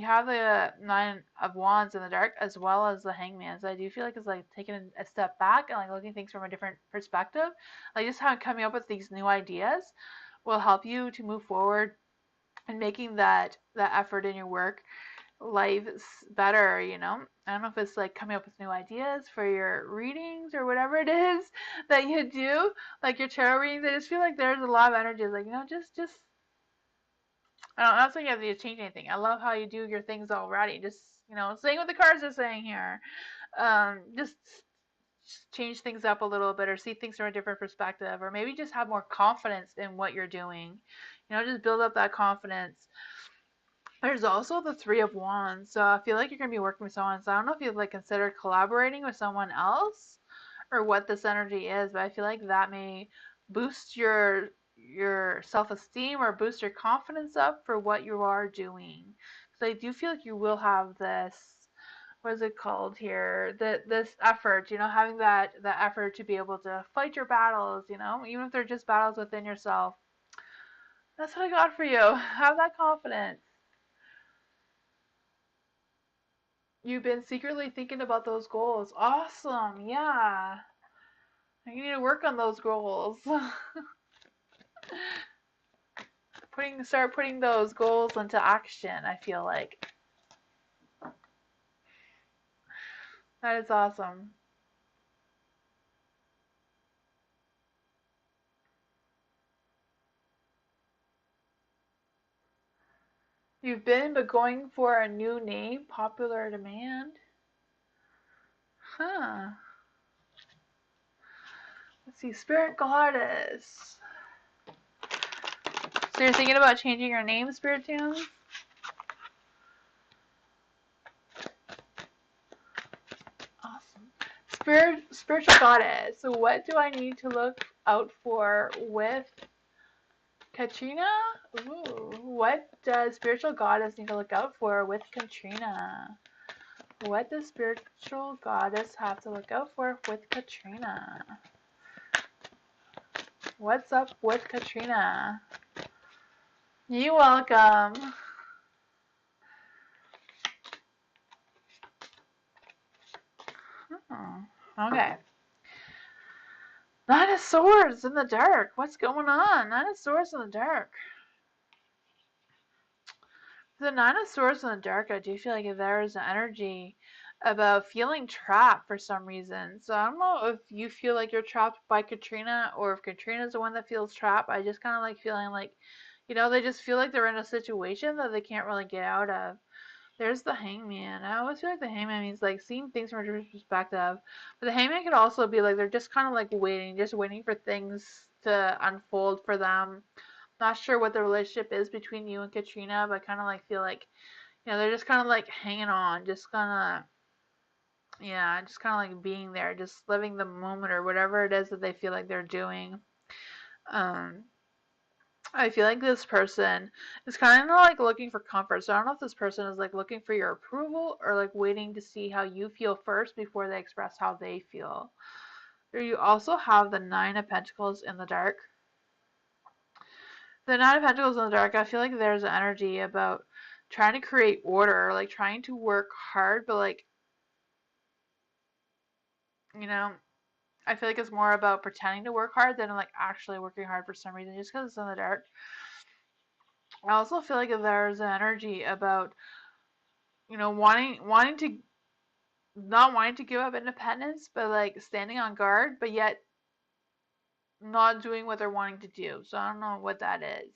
have the Nine of Wands in the dark as well as the Hangman. So I do feel like it's like taking a step back and like looking at things from a different perspective. Like just how coming up with these new ideas will help you to move forward and making that effort in your work life better. I don't know if it's like coming up with new ideas for your readings or whatever it is that you do, like your tarot readings. I just feel like there's a lot of energy, like just I don't know, not saying you have to change anything. I love how you do your things already. Just saying what the cards are saying here. Just change things up a little bit or see things from a different perspective, or maybe just have more confidence in what you're doing. Just build up that confidence. There's also the Three of Wands, so I feel like you're gonna be working with someone. So I don't know if you've like considered collaborating with someone else or what this energy is, but I feel like that may boost your self-esteem or boost your confidence up for what you are doing. So I do feel like you will have this. What is it called here? This effort, having that effort to be able to fight your battles, even if they're just battles within yourself. That's what I got for you. Have that confidence. You've been secretly thinking about those goals. Awesome. Yeah. You need to work on those goals. Start putting those goals into action, I feel like. That is awesome. You've been but going for a new name, popular demand. Huh. Let's see, Spirit Goddess. So you're thinking about changing your name, Spirit Tunes? Awesome. Spiritual Goddess. So what do I need to look out for with Katrina? Ooh, what does spiritual goddess need to look out for with Katrina? What does spiritual goddess have to look out for with Katrina? What's up with Katrina? You're welcome. Oh, okay. Nine of Swords in the dark. What's going on? Nine of Swords in the dark. The Nine of Swords in the dark, I do feel like there's an energy about feeling trapped for some reason. So I don't know if you feel like you're trapped by Katrina or if Katrina's the one that feels trapped. I just kind of like feeling like, they just feel like they're in a situation that they can't really get out of. There's the Hangman. I always feel like the Hangman means like seeing things from a different perspective. But the Hangman could also be like they're just kind of like waiting for things to unfold for them. Not sure what the relationship is between you and Katrina, but kind of like feel like, they're just kind of like hanging on, just kind of, yeah, just kind of like being there, just living the moment or whatever it is that they feel like they're doing. Um, I feel like this person is kind of like looking for comfort. So I don't know if this person is like looking for your approval or like waiting to see how you feel first before they express how they feel. You also have the Nine of Pentacles in the dark. The Nine of Pentacles in the dark, I feel like there's an energy about trying to create order, like trying to work hard, but like, you know, I feel like it's more about pretending to work hard than like actually working hard for some reason, just because it's in the dark. I also feel like there's an energy about, wanting to not wanting to give up independence, but like standing on guard, but yet not doing what they're wanting to do. So I don't know what that is.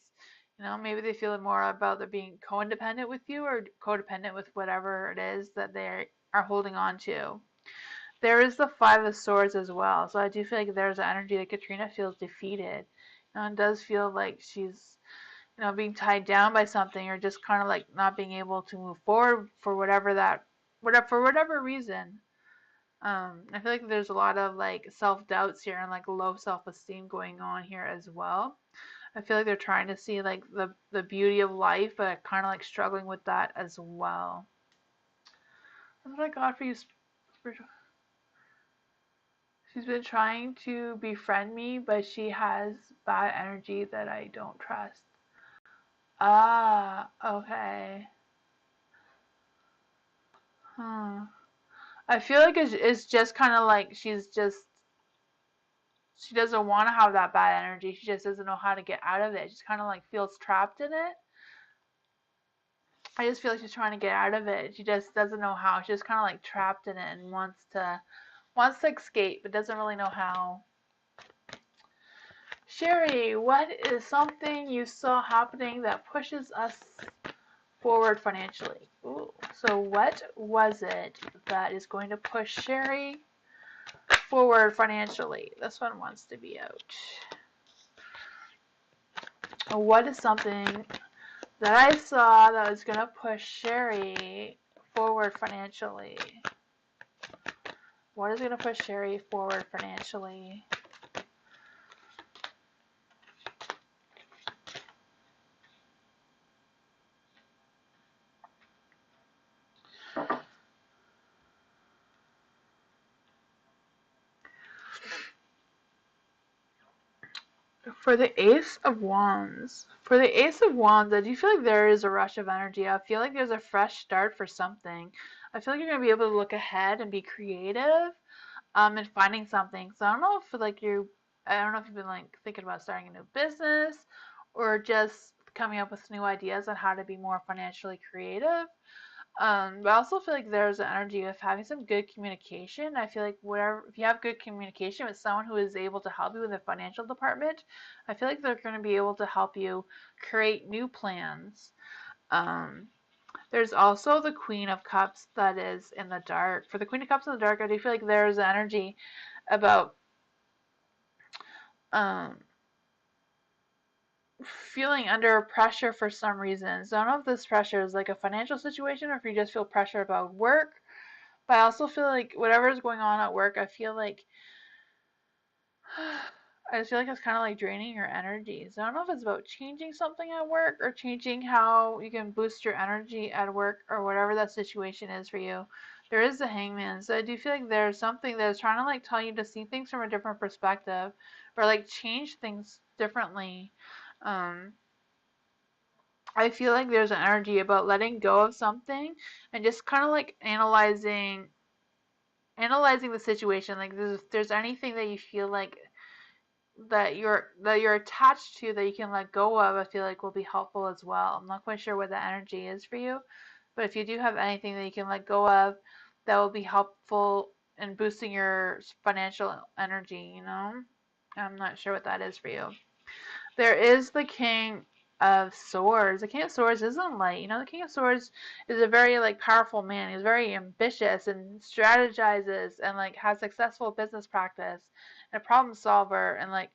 Maybe they feel more about they're being co-independent with you or codependent with whatever it is that they are holding on to. There is the Five of Swords as well. So I do feel like there's an energy that Katrina feels defeated. It does feel like she's, being tied down by something or just kind of like not being able to move forward for whatever reason. I feel like there's a lot of like self-doubts here and like low self-esteem going on here as well. I feel like they're trying to see like the beauty of life, but kind of like struggling with that as well. That's what I got for you, spiritual. She's been trying to befriend me, but she has bad energy that I don't trust. Ah, okay. Hmm. I feel like it's just kind of like she doesn't want to have that bad energy. She just doesn't know how to get out of it. She just kind of like feels trapped in it. I just feel like she's trying to get out of it. She just doesn't know how. She's just kind of like trapped in it and wants to escape, but doesn't really know how. Sherry, what is something you saw happening that pushes us forward financially? Ooh, so what was it that is going to push Sherry forward financially? This one wants to be out. What is something that I saw that was going to push Sherry forward financially? What is going to push Sherry forward financially? For the Ace of Wands. For the Ace of Wands, I do feel like there is a rush of energy. I feel like there's a fresh start for something. I feel like you're going to be able to look ahead and be creative and finding something. So I don't know if I don't know if you've been like thinking about starting a new business or just coming up with new ideas on how to be more financially creative. But I also feel like there's an energy of having some good communication. I feel like if you have good communication with someone who is able to help you in the financial department, I feel like they're going to be able to help you create new plans. Um, there's also the Queen of Cups that is in the dark. For the Queen of Cups in the dark, I do feel like there's energy about um, feeling under pressure for some reason. So I don't know if this pressure is like a financial situation or if you just feel pressure about work. But I also feel like whatever is going on at work, I feel like I just feel like it's kind of like draining your energy. So I don't know if it's about changing something at work or changing how you can boost your energy at work or whatever that situation is for you. There is the hangman. So I do feel like there's something that's trying to like tell you to see things from a different perspective or like change things differently. Um, I feel like there's an energy about letting go of something and just kind of like analyzing the situation. Like if there's anything that you feel like that you're attached to that you can let go of, I feel like will be helpful as well. I'm not quite sure what that energy is for you, but if you do have anything that you can let go of, that will be helpful in boosting your financial energy, you know? I'm not sure what that is for you. There is the King of Swords. The King of Swords isn't light. You know, the King of Swords is a very like powerful man. He's very ambitious and strategizes and like has successful business practice and a problem solver and like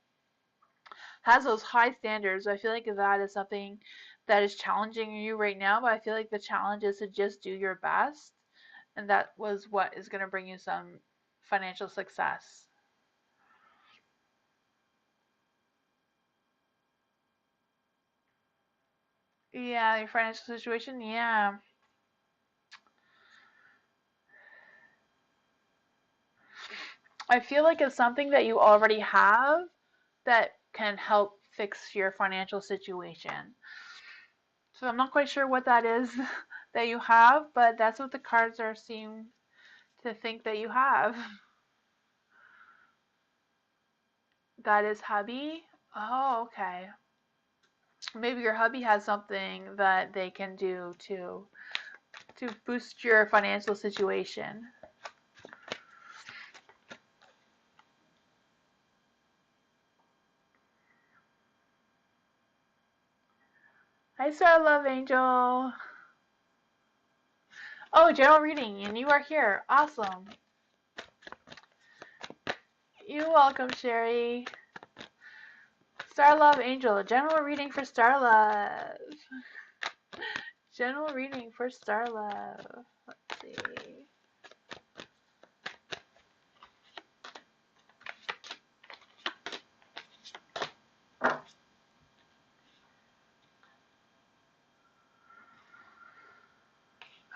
has those high standards. I feel like that is something that is challenging you right now, but I feel like the challenge is to just do your best, and that was what is going to bring you some financial success. Yeah, your financial situation, yeah. I feel like it's something that you already have that can help fix your financial situation. So I'm not quite sure what that is that you have, but that's what the cards are seem to think that you have. That is hubby. Oh, okay. Maybe your hubby has something that they can do to boost your financial situation. Hi, Star Love Angel. Oh, general reading, and you are here. Awesome. You're welcome, Sherry. Star Love Angel, general reading for Star Love. General reading for Star Love. Let's see.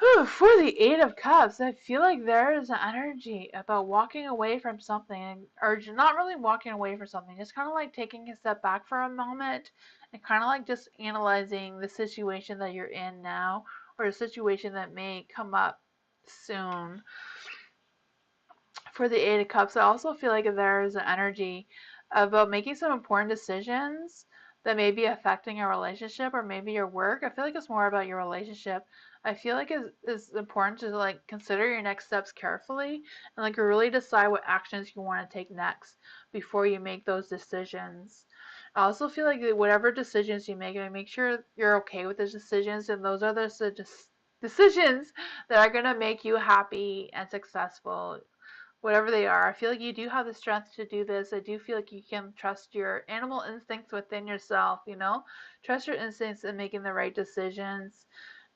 Whew, for the Eight of Cups, I feel like there is an energy about walking away from something, or not really walking away from something, just kind of like taking a step back for a moment and kind of like just analyzing the situation that you're in now or a situation that may come up soon. For the Eight of Cups, I also feel like there is an energy about making some important decisions that may be affecting a relationship or maybe your work. I feel like it's more about your relationship. I feel like it's important to like consider your next steps carefully and like really decide what actions you want to take next before you make those decisions. I also feel like whatever decisions you make sure you're okay with those decisions and those are the decisions that are going to make you happy and successful whatever they are. I feel like you do have the strength to do this. I do feel like you can trust your animal instincts within yourself, you know? Trust your instincts in making the right decisions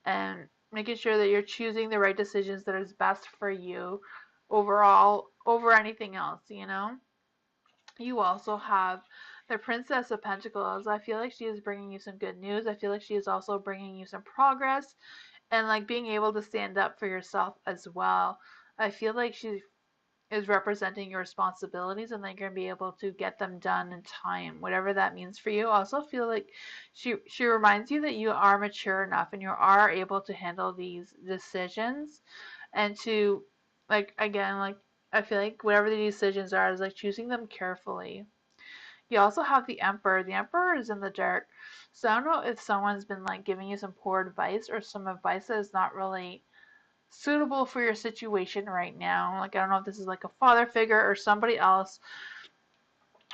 and making sure that you're choosing the right decisions that is best for you overall over anything else, you know? You also have the Princess of Pentacles. I feel like she is bringing you some good news. I feel like she is also bringing you some progress and like being able to stand up for yourself as well. I feel like she is representing your responsibilities and then you're going to be able to get them done in time, whatever that means for you. I also feel like she reminds you that you are mature enough and you are able to handle these decisions and to like again like I feel like whatever the decisions are is like choosing them carefully. You also have the Emperor. The Emperor is in the dark. So I don't know if someone's been like giving you some poor advice or some advice that is not really suitable for your situation right now. Like I don't know if this is like a father figure or somebody else,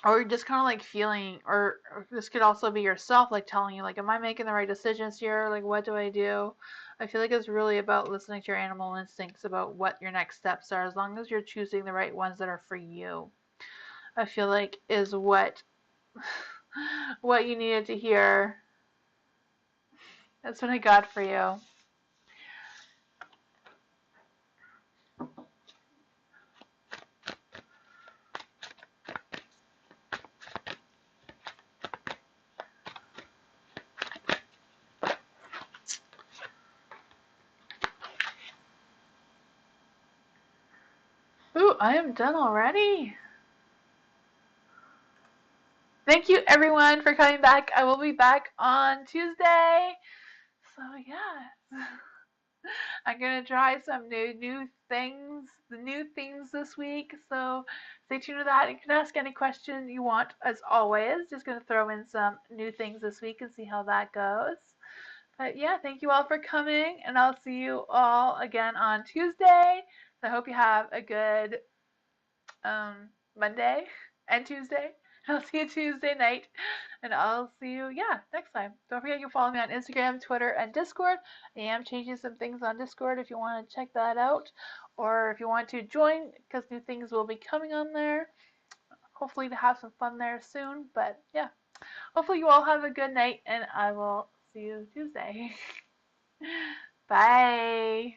or you're just kind of like feeling, or this could also be yourself, like telling you, like, am I making the right decisions here? Like, what do I do? I feel like it's really about listening to your animal instincts about what your next steps are, as long as you're choosing the right ones that are for you. I feel like is what you needed to hear. That's what I got for you. I am done already. Thank you everyone for coming back. I will be back on Tuesday. So yeah. I'm gonna try some new things, the new themes this week. So stay tuned to that. You can ask any question you want as always. Just gonna throw in some new things this week and see how that goes. But yeah, thank you all for coming, and I'll see you all again on Tuesday. So I hope you have a good Monday and Tuesday. I'll see you Tuesday night, and I'll see you, yeah, next time. Don't forget you can follow me on Instagram, Twitter, and Discord. I am changing some things on Discord if you want to check that out, or if you want to join, because new things will be coming on there. Hopefully to have some fun there soon, but yeah. Hopefully you all have a good night, and I will see you Tuesday. Bye.